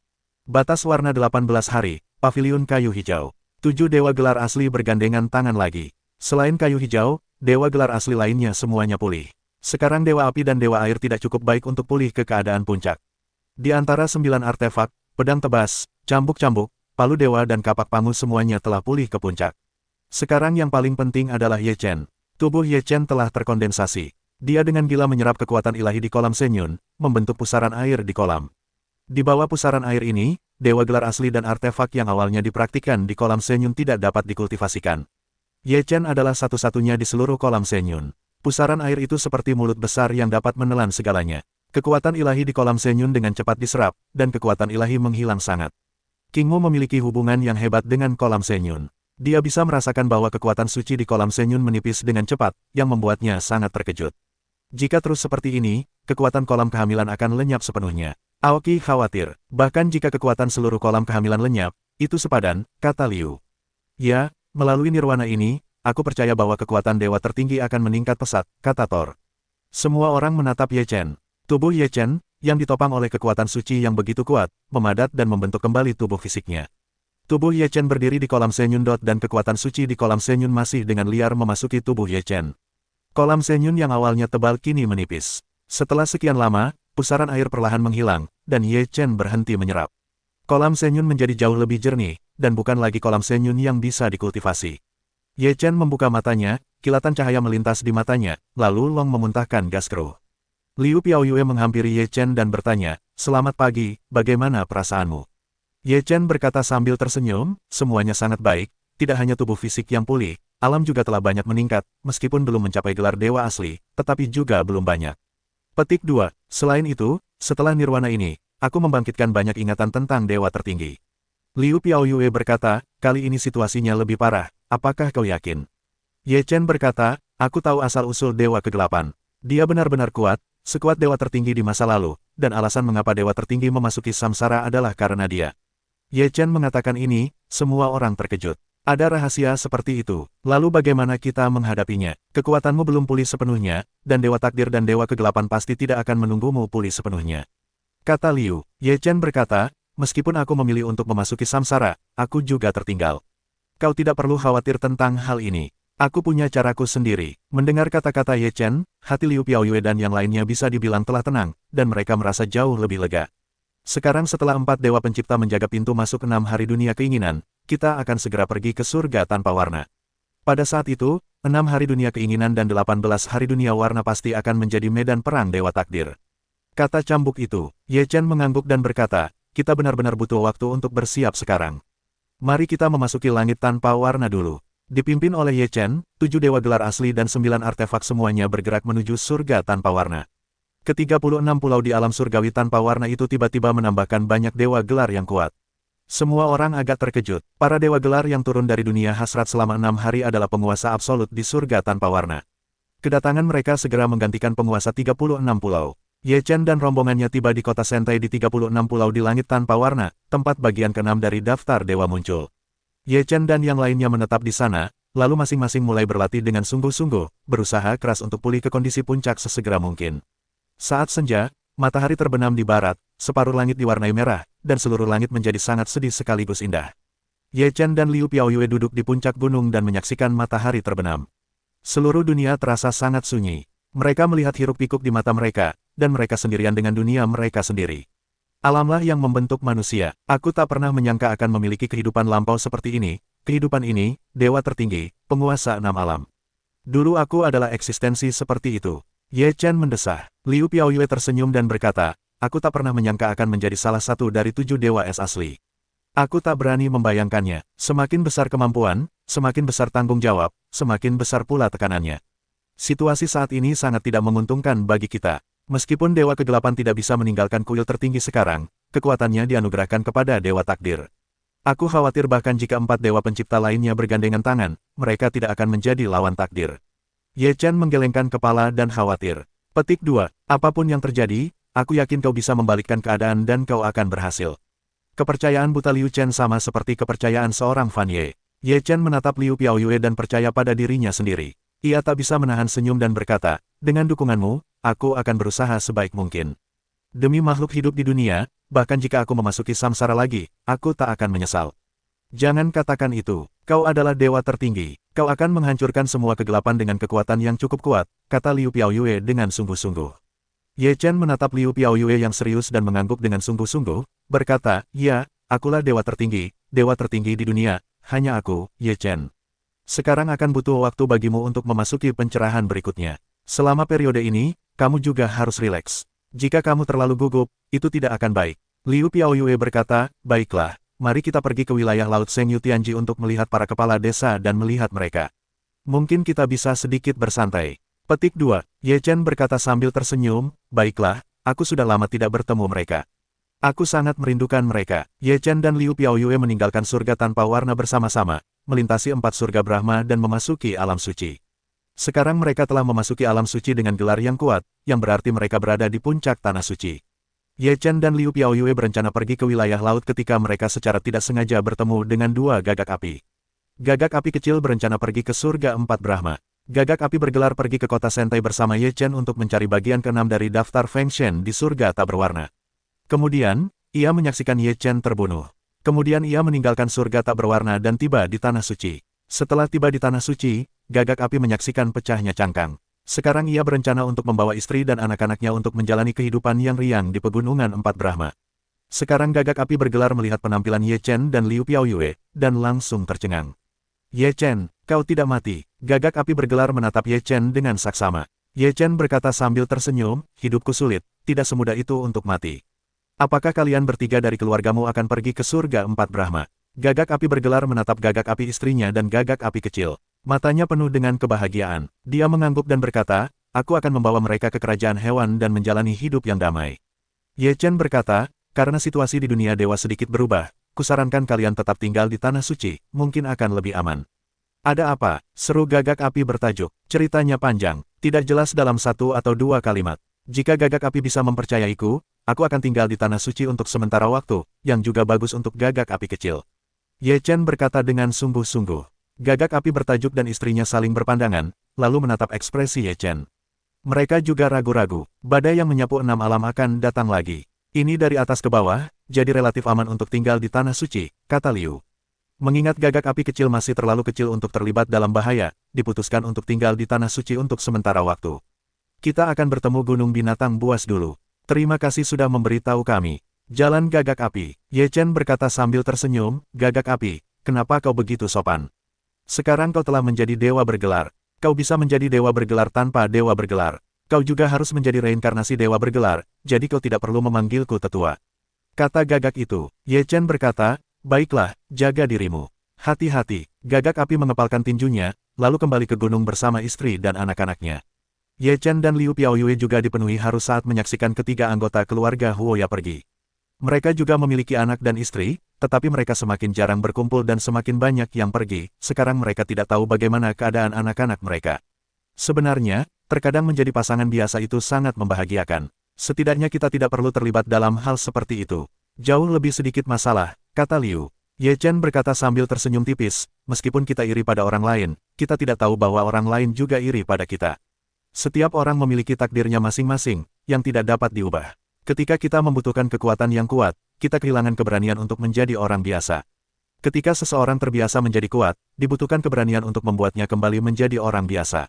Batas warna 18 hari, paviliun kayu hijau. 7 dewa gelar asli bergandengan tangan lagi. Selain kayu hijau, dewa gelar asli lainnya semuanya pulih. Sekarang Dewa Api dan Dewa Air tidak cukup baik untuk pulih ke keadaan puncak. Di antara 9 artefak, pedang tebas, cambuk-cambuk, palu dewa dan kapak pangu semuanya telah pulih ke puncak. Sekarang yang paling penting adalah Ye Chen. Tubuh Ye Chen telah terkondensasi. Dia dengan gila menyerap kekuatan ilahi di kolam Shenyun, membentuk pusaran air di kolam. Di bawah pusaran air ini, dewa gelar asli dan artefak yang awalnya dipraktikkan di kolam Shenyun tidak dapat dikultivasikan. Ye Chen adalah satu-satunya di seluruh kolam Shenyun. Pusaran air itu seperti mulut besar yang dapat menelan segalanya. Kekuatan ilahi di kolam Shenyun dengan cepat diserap, dan kekuatan ilahi menghilang sangat. Kingmu memiliki hubungan yang hebat dengan kolam Shenyun. Dia bisa merasakan bahwa kekuatan suci di kolam Shenyun menipis dengan cepat, yang membuatnya sangat terkejut. Jika terus seperti ini, kekuatan kolam kehamilan akan lenyap sepenuhnya. Aoki khawatir, bahkan jika kekuatan seluruh kolam kehamilan lenyap, itu sepadan, kata Liu. Ya, melalui nirwana ini, aku percaya bahwa kekuatan dewa tertinggi akan meningkat pesat, kata Thor. Semua orang menatap Ye Chen. Tubuh Ye Chen, yang ditopang oleh kekuatan suci yang begitu kuat, memadat dan membentuk kembali tubuh fisiknya. Tubuh Ye Chen berdiri di kolam Shenyun dan kekuatan suci di kolam Shenyun masih dengan liar memasuki tubuh Ye Chen. Kolam Shenyun yang awalnya tebal kini menipis. Setelah sekian lama, pusaran air perlahan menghilang, dan Ye Chen berhenti menyerap. Kolam Shenyun menjadi jauh lebih jernih, dan bukan lagi kolam Shenyun yang bisa dikultivasi. Ye Chen membuka matanya, kilatan cahaya melintas di matanya, lalu Long memuntahkan gas keruh. Liu Piaoyue menghampiri Ye Chen dan bertanya, "Selamat pagi, bagaimana perasaanmu?" Ye Chen berkata sambil tersenyum, "Semuanya sangat baik, tidak hanya tubuh fisik yang pulih, alam juga telah banyak meningkat, meskipun belum mencapai gelar dewa asli, tetapi juga belum banyak." Petik 2. Selain itu, setelah nirwana ini, aku membangkitkan banyak ingatan tentang dewa tertinggi. Liu Piaoyue berkata, "Kali ini situasinya lebih parah, apakah kau yakin?" Ye Chen berkata, "Aku tahu asal-usul dewa kegelapan. Dia benar-benar kuat, sekuat dewa tertinggi di masa lalu, dan alasan mengapa dewa tertinggi memasuki samsara adalah karena dia." Ye Chen mengatakan ini, semua orang terkejut. Ada rahasia seperti itu. Lalu bagaimana kita menghadapinya? Kekuatanmu belum pulih sepenuhnya, dan dewa takdir dan dewa kegelapan pasti tidak akan menunggumu pulih sepenuhnya. Kata Liu. Ye Chen berkata, "Meskipun aku memilih untuk memasuki samsara, aku juga tertinggal. Kau tidak perlu khawatir tentang hal ini. Aku punya caraku sendiri." Mendengar kata-kata Ye Chen, hati Liu Piaoyue dan yang lainnya bisa dibilang telah tenang, dan mereka merasa jauh lebih lega. Sekarang setelah 4 dewa pencipta menjaga pintu masuk 6 hari dunia keinginan, kita akan segera pergi ke surga tanpa warna. Pada saat itu, 6 hari dunia keinginan dan 18 hari dunia warna pasti akan menjadi medan perang dewa takdir. Kata cambuk itu, Ye Chen mengangguk dan berkata, "Kita benar-benar butuh waktu untuk bersiap sekarang. Mari kita memasuki langit tanpa warna dulu." Dipimpin oleh Ye Chen, 7 dewa gelar asli dan 9 artefak semuanya bergerak menuju surga tanpa warna. Ke-36 pulau di alam surgawi tanpa warna itu tiba-tiba menambahkan banyak dewa gelar yang kuat. Semua orang agak terkejut. Para dewa gelar yang turun dari dunia hasrat selama 6 hari adalah penguasa absolut di surga tanpa warna. Kedatangan mereka segera menggantikan penguasa 36 pulau. Ye Chen dan rombongannya tiba di kota Sentai di 36 pulau di langit tanpa warna, tempat bagian ke-6 dari daftar dewa muncul. Ye Chen dan yang lainnya menetap di sana, lalu masing-masing mulai berlatih dengan sungguh-sungguh, berusaha keras untuk pulih ke kondisi puncak sesegera mungkin. Saat senja, matahari terbenam di barat, separuh langit diwarnai merah, dan seluruh langit menjadi sangat sedih sekaligus indah. Ye Chen dan Liu Piaoyue duduk di puncak gunung dan menyaksikan matahari terbenam. Seluruh dunia terasa sangat sunyi. Mereka melihat hiruk-pikuk di mata mereka, dan mereka sendirian dengan dunia mereka sendiri. Alamlah yang membentuk manusia. Aku tak pernah menyangka akan memiliki kehidupan lampau seperti ini. Kehidupan ini, dewa tertinggi, penguasa 6 alam. Dulu aku adalah eksistensi seperti itu. Ye Chen mendesah. Liu Piaoyue tersenyum dan berkata, "Aku tak pernah menyangka akan menjadi salah satu dari 7 dewa es asli. Aku tak berani membayangkannya. Semakin besar kemampuan, semakin besar tanggung jawab, semakin besar pula tekanannya. Situasi saat ini sangat tidak menguntungkan bagi kita. Meskipun dewa kegelapan tidak bisa meninggalkan kuil tertinggi sekarang, kekuatannya dianugerahkan kepada dewa takdir. Aku khawatir bahkan jika 4 dewa pencipta lainnya bergandengan tangan, mereka tidak akan menjadi lawan takdir." Ye Chen menggelengkan kepala dan khawatir. Petik 2. Apapun yang terjadi, aku yakin kau bisa membalikkan keadaan dan kau akan berhasil. Kepercayaan buta Liu Chen sama seperti kepercayaan seorang Fan Ye. Ye Chen menatap Liu Piaoyue dan percaya pada dirinya sendiri. Ia tak bisa menahan senyum dan berkata, "Dengan dukunganmu, aku akan berusaha sebaik mungkin. Demi makhluk hidup di dunia, bahkan jika aku memasuki samsara lagi, aku tak akan menyesal." "Jangan katakan itu. Kau adalah dewa tertinggi. Kau akan menghancurkan semua kegelapan dengan kekuatan yang cukup kuat," kata Liu Piaoyue dengan sungguh-sungguh. Ye Chen menatap Liu Piaoyue yang serius dan mengangguk dengan sungguh-sungguh, berkata, "Ya, akulah dewa tertinggi di dunia, hanya aku, Ye Chen. Sekarang akan butuh waktu bagimu untuk memasuki pencerahan berikutnya. Selama periode ini, kamu juga harus rileks. Jika kamu terlalu gugup, itu tidak akan baik." Liu Piaoyue berkata, "Baiklah. Mari kita pergi ke wilayah Laut Sengyu Tianji untuk melihat para kepala desa dan melihat mereka. Mungkin kita bisa sedikit bersantai." Petik 2. Ye Chen berkata sambil tersenyum, "Baiklah, aku sudah lama tidak bertemu mereka. Aku sangat merindukan mereka." Ye Chen dan Liu Piaoyue meninggalkan surga tanpa warna bersama-sama, melintasi 4 surga Brahma dan memasuki alam suci. Sekarang mereka telah memasuki alam suci dengan gelar yang kuat, yang berarti mereka berada di puncak tanah suci. Ye Chen dan Liu Piaoyue berencana pergi ke wilayah laut ketika mereka secara tidak sengaja bertemu dengan 2 gagak api. Gagak api kecil berencana pergi ke surga 4 Brahma. Gagak api bergelar pergi ke kota Sentai bersama Ye Chen untuk mencari bagian ke-6 dari daftar Feng Shen di surga tak berwarna. Kemudian, ia menyaksikan Ye Chen terbunuh. Kemudian ia meninggalkan surga tak berwarna dan tiba di tanah suci. Setelah tiba di tanah suci, gagak api menyaksikan pecahnya cangkang. Sekarang ia berencana untuk membawa istri dan anak-anaknya untuk menjalani kehidupan yang riang di pegunungan Empat Brahma. Sekarang gagak api bergelar melihat penampilan Ye Chen dan Liu Piaoyue, dan langsung tercengang. Ye Chen, kau tidak mati. Gagak api bergelar menatap Ye Chen dengan saksama. Ye Chen berkata sambil tersenyum, hidupku sulit, tidak semudah itu untuk mati. Apakah kalian bertiga dari keluargamu akan pergi ke surga Empat Brahma? Gagak api bergelar menatap gagak api istrinya dan gagak api kecil. Matanya penuh dengan kebahagiaan. Dia mengangguk dan berkata, aku akan membawa mereka ke kerajaan hewan dan menjalani hidup yang damai. Ye Chen berkata, karena situasi di dunia dewa sedikit berubah, kusarankan kalian tetap tinggal di tanah suci, mungkin akan lebih aman. Ada apa? Seru gagak api bertajuk. Ceritanya panjang, tidak jelas dalam satu atau dua kalimat. Jika gagak api bisa mempercayaiku, aku akan tinggal di tanah suci untuk sementara waktu, yang juga bagus untuk gagak api kecil. Ye Chen berkata dengan sungguh-sungguh. Gagak api bertajuk dan istrinya saling berpandangan, lalu menatap ekspresi Ye Chen. Mereka juga ragu-ragu, badai yang menyapu 6 alam akan datang lagi. Ini dari atas ke bawah, jadi relatif aman untuk tinggal di tanah suci, kata Liu. Mengingat gagak api kecil masih terlalu kecil untuk terlibat dalam bahaya, diputuskan untuk tinggal di tanah suci untuk sementara waktu. Kita akan bertemu gunung binatang buas dulu. Terima kasih sudah memberitahu kami. Jalan gagak api. Ye Chen berkata sambil tersenyum, gagak api, kenapa kau begitu sopan? Sekarang kau telah menjadi dewa bergelar. Kau bisa menjadi dewa bergelar tanpa dewa bergelar. Kau juga harus menjadi reinkarnasi dewa bergelar, jadi kau tidak perlu memanggilku tetua. Kata gagak itu. Ye Chen berkata, baiklah, jaga dirimu. Hati-hati. Gagak api mengepalkan tinjunya, lalu kembali ke gunung bersama istri dan anak-anaknya. Ye Chen dan Liu Piaoyue juga dipenuhi haru saat menyaksikan ketiga anggota keluarga Huoya pergi. Mereka juga memiliki anak dan istri, tetapi mereka semakin jarang berkumpul dan semakin banyak yang pergi. Sekarang mereka tidak tahu bagaimana keadaan anak-anak mereka. Sebenarnya, terkadang menjadi pasangan biasa itu sangat membahagiakan. Setidaknya kita tidak perlu terlibat dalam hal seperti itu. Jauh lebih sedikit masalah, kata Liu. Ye Chen berkata sambil tersenyum tipis, meskipun kita iri pada orang lain, kita tidak tahu bahwa orang lain juga iri pada kita. Setiap orang memiliki takdirnya masing-masing, yang tidak dapat diubah. Ketika kita membutuhkan kekuatan yang kuat, kita kehilangan keberanian untuk menjadi orang biasa. Ketika seseorang terbiasa menjadi kuat, dibutuhkan keberanian untuk membuatnya kembali menjadi orang biasa.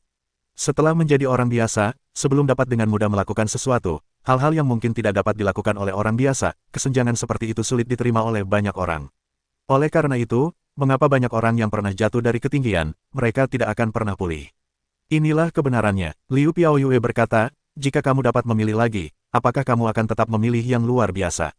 Setelah menjadi orang biasa, sebelum dapat dengan mudah melakukan sesuatu, hal-hal yang mungkin tidak dapat dilakukan oleh orang biasa, kesenjangan seperti itu sulit diterima oleh banyak orang. Oleh karena itu, mengapa banyak orang yang pernah jatuh dari ketinggian, mereka tidak akan pernah pulih. Inilah kebenarannya. Liu Piaoyue berkata, jika kamu dapat memilih lagi, apakah kamu akan tetap memilih yang luar biasa?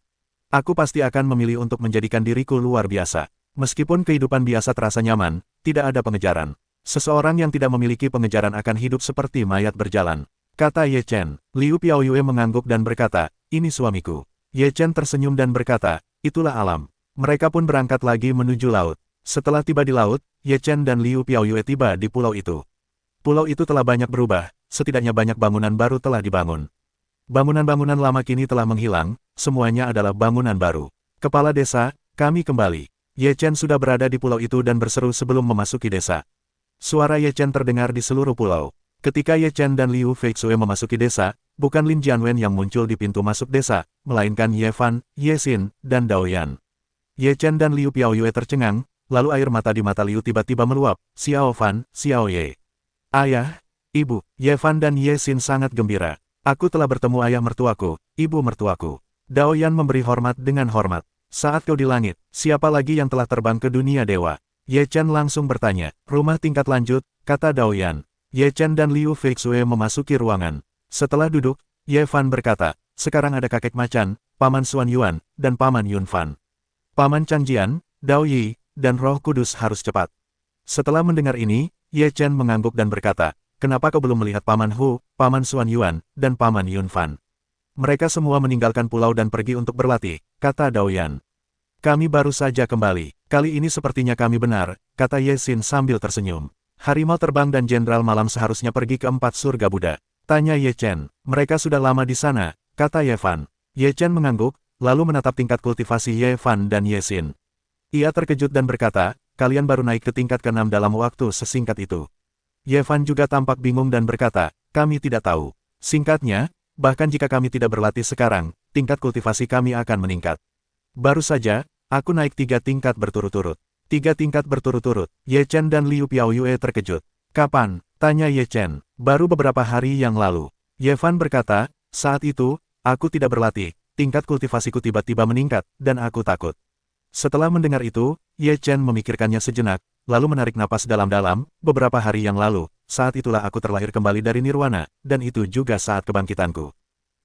Aku pasti akan memilih untuk menjadikan diriku luar biasa. Meskipun kehidupan biasa terasa nyaman, tidak ada pengejaran. Seseorang yang tidak memiliki pengejaran akan hidup seperti mayat berjalan. Kata Ye Chen. Liu Piaoyue mengangguk dan berkata, ini suamiku. Ye Chen tersenyum dan berkata, itulah alam. Mereka pun berangkat lagi menuju laut. Setelah tiba di laut, Ye Chen dan Liu Piaoyue tiba di pulau itu. Pulau itu telah banyak berubah, setidaknya banyak bangunan baru telah dibangun. Bangunan-bangunan lama kini telah menghilang, semuanya adalah bangunan baru. Kepala desa, kami kembali. Ye Chen sudah berada di pulau itu dan berseru sebelum memasuki desa. Suara Ye Chen terdengar di seluruh pulau. Ketika Ye Chen dan Liu Feixue memasuki desa, bukan Lin Jianwen yang muncul di pintu masuk desa, melainkan Ye Fan, Ye Xin, dan Dao Yan. Ye Chen dan Liu Piaoyue tercengang, lalu air mata di mata Liu tiba-tiba meluap. Xiao Fan, Xiao Ye. Ayah, ibu, Ye Fan dan Ye Xin sangat gembira. Aku telah bertemu ayah mertuaku, ibu mertuaku. Dao Yan memberi hormat dengan hormat. Saat kau di langit, siapa lagi yang telah terbang ke dunia dewa? Ye Chen langsung bertanya. Rumah tingkat lanjut, kata Dao Yan. Ye Chen dan Liu Feixue memasuki ruangan. Setelah duduk, Ye Fan berkata, sekarang ada kakek macan, Paman Xuan Yuan, dan Paman Yun Fan. Paman Changjian, Dao Yi, dan Roh Kudus harus cepat. Setelah mendengar ini, Ye Chen mengangguk dan berkata, kenapa kau belum melihat Paman Hu, Paman Xuan Yuan, dan Paman Yun Fan? Mereka semua meninggalkan pulau dan pergi untuk berlatih, kata Dao Yan. Kami baru saja kembali. Kali ini sepertinya kami benar, kata Ye Xin sambil tersenyum. Harimau terbang dan Jenderal Malam seharusnya pergi ke 4 surga Buddha. Tanya Ye Chen. Mereka sudah lama di sana, kata Ye Fan. Ye Chen mengangguk, lalu menatap tingkat kultivasi Ye Fan dan Ye Xin. Ia terkejut dan berkata, kalian baru naik ke tingkat ke-6 dalam waktu sesingkat itu. Ye Fan juga tampak bingung dan berkata, kami tidak tahu. Singkatnya, bahkan jika kami tidak berlatih sekarang, tingkat kultivasi kami akan meningkat. Baru saja, aku naik 3 tingkat berturut-turut. 3 tingkat berturut-turut. Ye Chen dan Liu Piaoyue terkejut. Kapan? Tanya Ye Chen. Baru beberapa hari yang lalu. Ye Fan berkata, saat itu, aku tidak berlatih, tingkat kultivasiku tiba-tiba meningkat, dan aku takut. Setelah mendengar itu, Ye Chen memikirkannya sejenak, lalu menarik napas dalam-dalam. Beberapa hari yang lalu, saat itulah aku terlahir kembali dari Nirwana, dan itu juga saat kebangkitanku.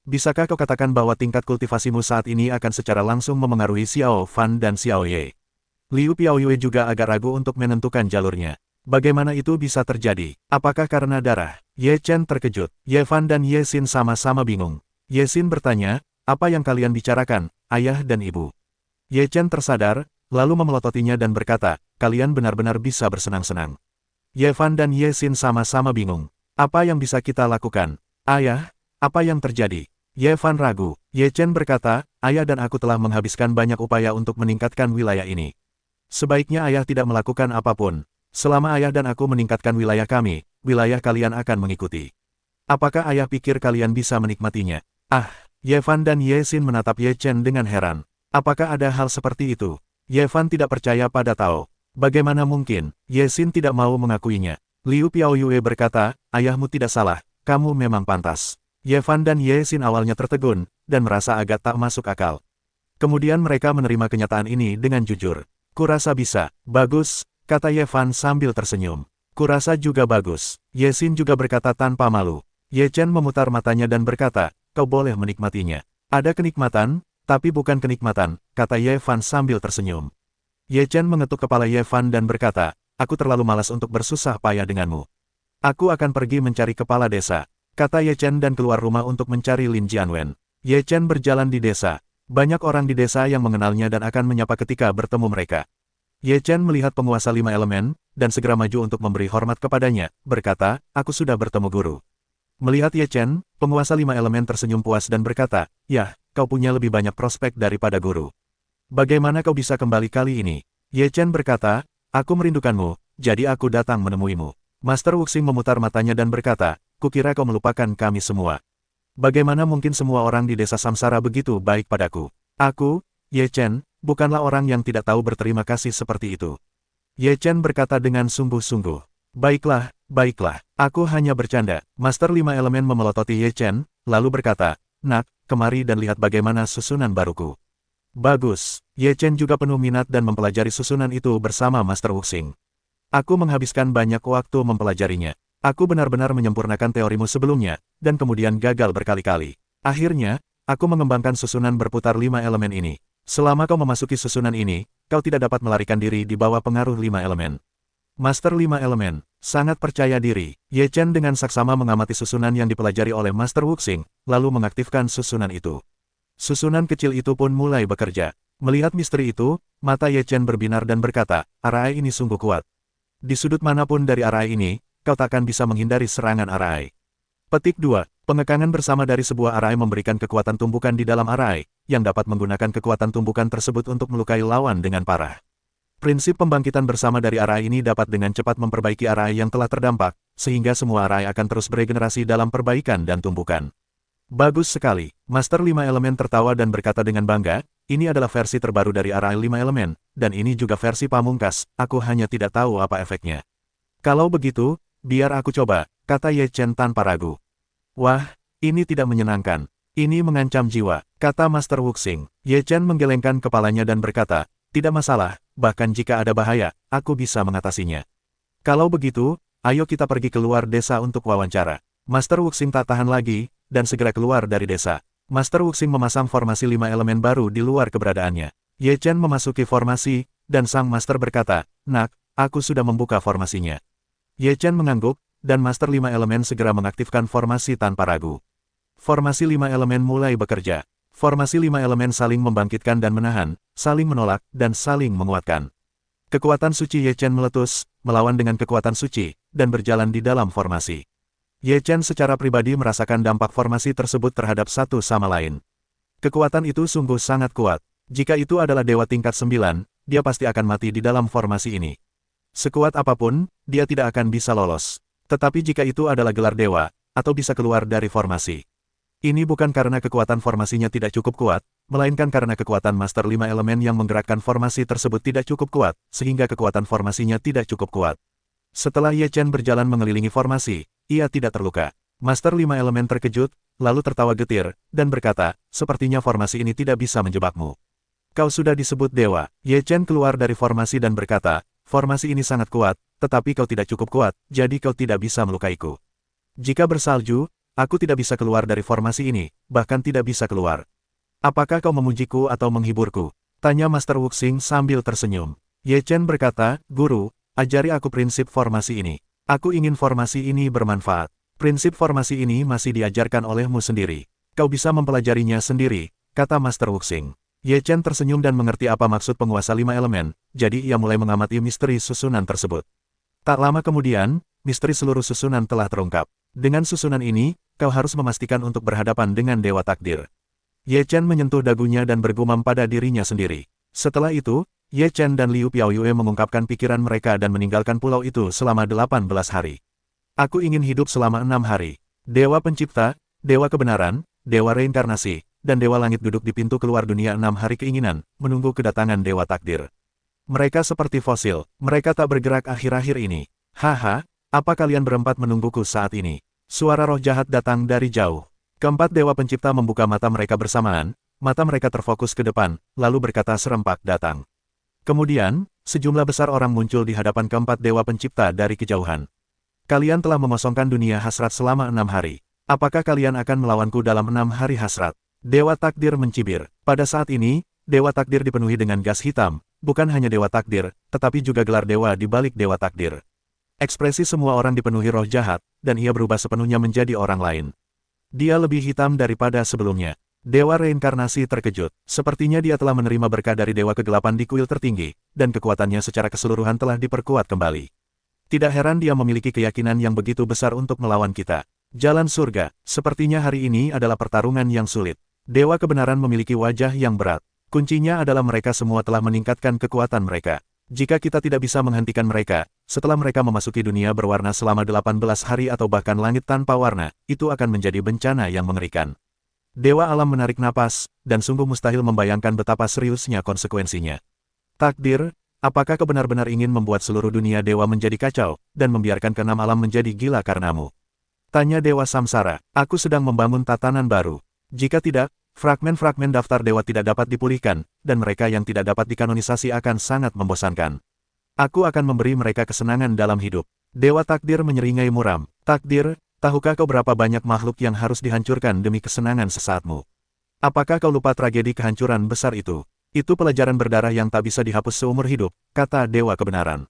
Bisakah kau katakan bahwa tingkat kultivasimu saat ini akan secara langsung memengaruhi Xiao Fan dan Xiao Ye? Liu Piaoyue juga agak ragu untuk menentukan jalurnya. Bagaimana itu bisa terjadi? Apakah karena darah? Ye Chen terkejut. Ye Fan dan Ye Xin sama-sama bingung. Ye Xin bertanya, apa yang kalian bicarakan, ayah dan ibu? Ye Chen tersadar, lalu memelototinya dan berkata, kalian benar-benar bisa bersenang-senang. Ye Fan dan Ye Xin sama-sama bingung. Apa yang bisa kita lakukan? Ayah, apa yang terjadi? Ye Fan ragu. Ye Chen berkata, ayah dan aku telah menghabiskan banyak upaya untuk meningkatkan wilayah ini. Sebaiknya ayah tidak melakukan apapun. Selama ayah dan aku meningkatkan wilayah kami, wilayah kalian akan mengikuti. Apakah ayah pikir kalian bisa menikmatinya? Ah, Ye Fan dan Ye Xin menatap Ye Chen dengan heran. Apakah ada hal seperti itu? Ye Fan tidak percaya pada Tao. Bagaimana mungkin? Ye Xin tidak mau mengakuinya. Liu Piaoyue berkata, ayahmu tidak salah, kamu memang pantas. Ye Fan dan Ye Xin awalnya tertegun, dan merasa agak tak masuk akal. Kemudian mereka menerima kenyataan ini dengan jujur. Kurasa bisa. Bagus, kata Ye Fan sambil tersenyum. Kurasa juga bagus. Ye Xin juga berkata tanpa malu. Ye Chen memutar matanya dan berkata, kau boleh menikmatinya. Ada kenikmatan, tapi bukan kenikmatan, kata Ye Fan sambil tersenyum. Ye Chen mengetuk kepala Ye Fan dan berkata, aku terlalu malas untuk bersusah payah denganmu. Aku akan pergi mencari kepala desa, kata Ye Chen dan keluar rumah untuk mencari Lin Jianwen. Ye Chen berjalan di desa. Banyak orang di desa yang mengenalnya dan akan menyapa ketika bertemu mereka. Ye Chen melihat penguasa 5 elemen, dan segera maju untuk memberi hormat kepadanya, berkata, aku sudah bertemu guru. Melihat Ye Chen, penguasa 5 elemen tersenyum puas dan berkata, ya, kau punya lebih banyak prospek daripada guru. Bagaimana kau bisa kembali kali ini? Ye Chen berkata, aku merindukanmu, jadi aku datang menemuimu. Master Wuxing memutar matanya dan berkata, kukira kau melupakan kami semua. Bagaimana mungkin semua orang di desa Samsara begitu baik padaku? Aku, Ye Chen, bukanlah orang yang tidak tahu berterima kasih seperti itu. Ye Chen berkata dengan sungguh-sungguh. Baiklah, baiklah, aku hanya bercanda. Master 5 elemen memelototi Ye Chen, lalu berkata, nak, kemari dan lihat bagaimana susunan baruku. Bagus, Ye Chen juga penuh minat dan mempelajari susunan itu bersama Master Wuxing. Aku menghabiskan banyak waktu mempelajarinya. Aku benar-benar menyempurnakan teorimu sebelumnya, dan kemudian gagal berkali-kali. Akhirnya, aku mengembangkan susunan berputar 5 elemen ini. Selama kau memasuki susunan ini, kau tidak dapat melarikan diri di bawah pengaruh 5 elemen. Master 5 elemen, sangat percaya diri. Ye Chen dengan saksama mengamati susunan yang dipelajari oleh Master Wuxing, lalu mengaktifkan susunan itu. Susunan kecil itu pun mulai bekerja. Melihat misteri itu, mata Ye Chen berbinar dan berkata, arai ini sungguh kuat. Di sudut manapun dari arai ini, kau takkan bisa menghindari serangan arai. Petik 2. Pengekangan bersama dari sebuah arai memberikan kekuatan tumbukan di dalam arai, yang dapat menggunakan kekuatan tumbukan tersebut untuk melukai lawan dengan parah. Prinsip pembangkitan bersama dari arai ini dapat dengan cepat memperbaiki arai yang telah terdampak, sehingga semua arai akan terus beregenerasi dalam perbaikan dan tumbukan. Bagus sekali. Master 5 elemen tertawa dan berkata dengan bangga, ini adalah versi terbaru dari arai 5 elemen, dan ini juga versi pamungkas, aku hanya tidak tahu apa efeknya. Kalau begitu, biar aku coba, kata Ye Chen tanpa ragu. Wah, ini tidak menyenangkan. Ini mengancam jiwa, kata Master Wuxing. Ye Chen menggelengkan kepalanya dan berkata, tidak masalah, bahkan jika ada bahaya, aku bisa mengatasinya. Kalau begitu, ayo kita pergi keluar desa untuk wawancara. Master Wuxing tak tahan lagi, dan segera keluar dari desa. Master Wuxing memasang formasi 5 elemen baru di luar keberadaannya. Ye Chen memasuki formasi, dan sang master berkata, nak, aku sudah membuka formasinya. Ye Chen mengangguk, dan Master 5 elemen segera mengaktifkan formasi tanpa ragu. Formasi 5 elemen mulai bekerja. Formasi 5 elemen saling membangkitkan dan menahan, saling menolak, dan saling menguatkan. Kekuatan suci Ye Chen meletus, melawan dengan kekuatan suci, dan berjalan di dalam formasi. Ye Chen secara pribadi merasakan dampak formasi tersebut terhadap satu sama lain. Kekuatan itu sungguh sangat kuat. Jika itu adalah dewa tingkat 9, dia pasti akan mati di dalam formasi ini. Sekuat apapun, dia tidak akan bisa lolos. Tetapi jika itu adalah gelar dewa, atau bisa keluar dari formasi. Ini bukan karena kekuatan formasinya tidak cukup kuat, melainkan karena kekuatan Master 5 elemen yang menggerakkan formasi tersebut tidak cukup kuat, sehingga kekuatan formasinya tidak cukup kuat. Setelah Ye Chen berjalan mengelilingi formasi, ia tidak terluka. Master 5 Elemen terkejut, lalu tertawa getir, dan berkata, sepertinya formasi ini tidak bisa menjebakmu. Kau sudah disebut dewa. Ye Chen keluar dari formasi dan berkata, formasi ini sangat kuat, tetapi kau tidak cukup kuat, jadi kau tidak bisa melukaiku. Jika bersalju, aku tidak bisa keluar dari formasi ini, bahkan tidak bisa keluar. Apakah kau memujiku atau menghiburku? Tanya Master Wuxing sambil tersenyum. Ye Chen berkata, Guru, ajari aku prinsip formasi ini. Aku ingin formasi ini bermanfaat. Prinsip formasi ini masih diajarkan olehmu sendiri. Kau bisa mempelajarinya sendiri, kata Master Wuxing. Ye Chen tersenyum dan mengerti apa maksud penguasa 5 elemen, jadi ia mulai mengamati misteri susunan tersebut. Tak lama kemudian, misteri seluruh susunan telah terungkap. Dengan susunan ini, kau harus memastikan untuk berhadapan dengan Dewa Takdir. Ye Chen menyentuh dagunya dan bergumam pada dirinya sendiri. Setelah itu, Ye Chen dan Liu Piaoyue mengungkapkan pikiran mereka dan meninggalkan pulau itu selama 18 hari. Aku ingin hidup selama 6 hari. Dewa Pencipta, Dewa Kebenaran, Dewa Reinkarnasi, dan Dewa Langit duduk di pintu keluar dunia 6 hari keinginan, menunggu kedatangan Dewa Takdir. Mereka seperti fosil, mereka tak bergerak akhir-akhir ini. Haha, apa kalian berempat menungguku saat ini? Suara roh jahat datang dari jauh. Keempat Dewa Pencipta membuka mata mereka bersamaan, mata mereka terfokus ke depan, lalu berkata serempak datang. Kemudian, sejumlah besar orang muncul di hadapan keempat Dewa Pencipta dari kejauhan. Kalian telah mengosongkan dunia hasrat selama 6 hari. Apakah kalian akan melawanku dalam 6 hari hasrat? Dewa Takdir mencibir. Pada saat ini, Dewa Takdir dipenuhi dengan gas hitam, bukan hanya Dewa Takdir, tetapi juga gelar dewa di balik Dewa Takdir. Ekspresi semua orang dipenuhi roh jahat, dan ia berubah sepenuhnya menjadi orang lain. Dia lebih hitam daripada sebelumnya. Dewa Reinkarnasi terkejut. Sepertinya dia telah menerima berkah dari Dewa Kegelapan di kuil tertinggi, dan kekuatannya secara keseluruhan telah diperkuat kembali. Tidak heran dia memiliki keyakinan yang begitu besar untuk melawan kita. Jalan surga, sepertinya hari ini adalah pertarungan yang sulit. Dewa Kebenaran memiliki wajah yang berat. Kuncinya adalah mereka semua telah meningkatkan kekuatan mereka. Jika kita tidak bisa menghentikan mereka, setelah mereka memasuki dunia berwarna selama 18 hari atau bahkan langit tanpa warna, itu akan menjadi bencana yang mengerikan. Dewa Alam menarik napas, dan sungguh mustahil membayangkan betapa seriusnya konsekuensinya. Takdir, apakah kau benar-benar ingin membuat seluruh dunia dewa menjadi kacau, dan membiarkan keenam alam menjadi gila karenamu? Tanya Dewa Samsara, aku sedang membangun tatanan baru. Jika tidak, fragmen-fragmen daftar dewa tidak dapat dipulihkan, dan mereka yang tidak dapat dikanonisasi akan sangat membosankan. Aku akan memberi mereka kesenangan dalam hidup. Dewa Takdir menyeringai muram. Takdir, tahukah kau berapa banyak makhluk yang harus dihancurkan demi kesenangan sesaatmu? Apakah kau lupa tragedi kehancuran besar itu? Itu pelajaran berdarah yang tak bisa dihapus seumur hidup, kata Dewa Kebenaran.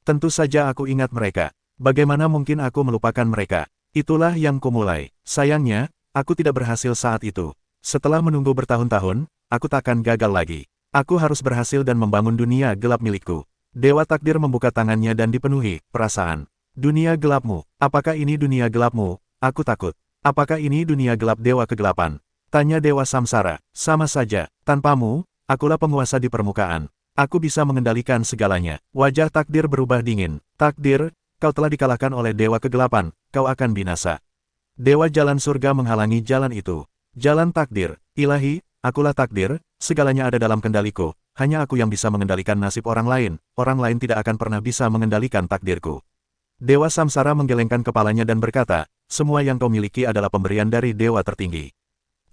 Tentu saja aku ingat mereka. Bagaimana mungkin aku melupakan mereka? Itulah yang kumulai. Sayangnya, aku tidak berhasil saat itu. Setelah menunggu bertahun-tahun, aku takkan gagal lagi. Aku harus berhasil dan membangun dunia gelap milikku. Dewa Takdir membuka tangannya dan dipenuhi perasaan. Dunia gelapmu, apakah ini dunia gelapmu? Aku takut. Apakah ini dunia gelap Dewa Kegelapan? Tanya Dewa Samsara. Sama saja, tanpamu, akulah penguasa di permukaan. Aku bisa mengendalikan segalanya. Wajah Takdir berubah dingin. Takdir, kau telah dikalahkan oleh Dewa Kegelapan, kau akan binasa. Dewa Jalan Surga menghalangi jalan itu. Jalan Takdir, Ilahi, akulah takdir, segalanya ada dalam kendaliku, hanya aku yang bisa mengendalikan nasib orang lain tidak akan pernah bisa mengendalikan takdirku. Dewa Samsara menggelengkan kepalanya dan berkata, semua yang kau miliki adalah pemberian dari Dewa tertinggi.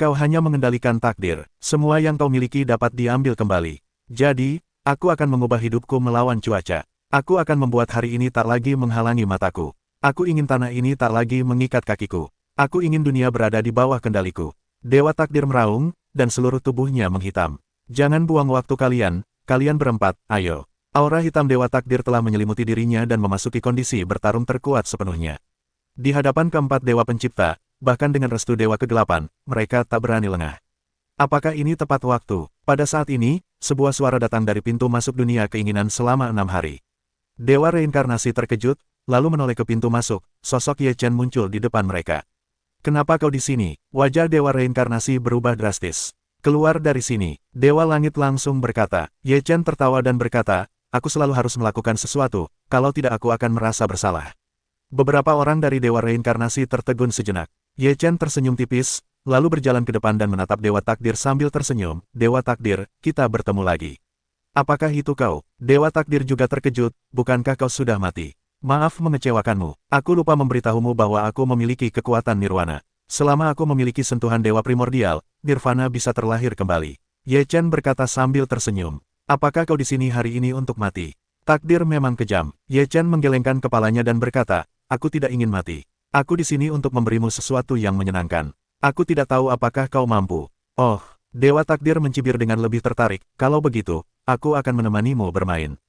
Kau hanya mengendalikan takdir, semua yang kau miliki dapat diambil kembali. Jadi, aku akan mengubah hidupku melawan cuaca. Aku akan membuat hari ini tak lagi menghalangi mataku. Aku ingin tanah ini tak lagi mengikat kakiku. Aku ingin dunia berada di bawah kendaliku. Dewa Takdir meraung, dan seluruh tubuhnya menghitam. Jangan buang waktu kalian berempat, ayo. Aura hitam Dewa Takdir telah menyelimuti dirinya dan memasuki kondisi bertarung terkuat sepenuhnya. Di hadapan keempat Dewa Pencipta, bahkan dengan restu Dewa Kegelapan, mereka tak berani lengah. Apakah ini tepat waktu? Pada saat ini, sebuah suara datang dari pintu masuk dunia keinginan selama 6 hari. Dewa Reinkarnasi terkejut, lalu menoleh ke pintu masuk, sosok Ye Chen muncul di depan mereka. Kenapa kau di sini? Wajah Dewa Reinkarnasi berubah drastis. Keluar dari sini. Dewa Langit langsung berkata. Ye Chen tertawa dan berkata, aku selalu harus melakukan sesuatu, kalau tidak aku akan merasa bersalah. Beberapa orang dari Dewa Reinkarnasi tertegun sejenak. Ye Chen tersenyum tipis, lalu berjalan ke depan dan menatap Dewa Takdir sambil tersenyum. Dewa Takdir, kita bertemu lagi. Apakah itu kau? Dewa Takdir juga terkejut, bukankah kau sudah mati? Maaf mengecewakanmu. Aku lupa memberitahumu bahwa aku memiliki kekuatan nirwana. Selama aku memiliki sentuhan dewa primordial, nirvana bisa terlahir kembali. Ye Chen berkata sambil tersenyum. Apakah kau di sini hari ini untuk mati? Takdir memang kejam. Ye Chen menggelengkan kepalanya dan berkata, aku tidak ingin mati. Aku di sini untuk memberimu sesuatu yang menyenangkan. Aku tidak tahu apakah kau mampu. Oh, Dewa Takdir mencibir dengan lebih tertarik. Kalau begitu, aku akan menemanimu bermain.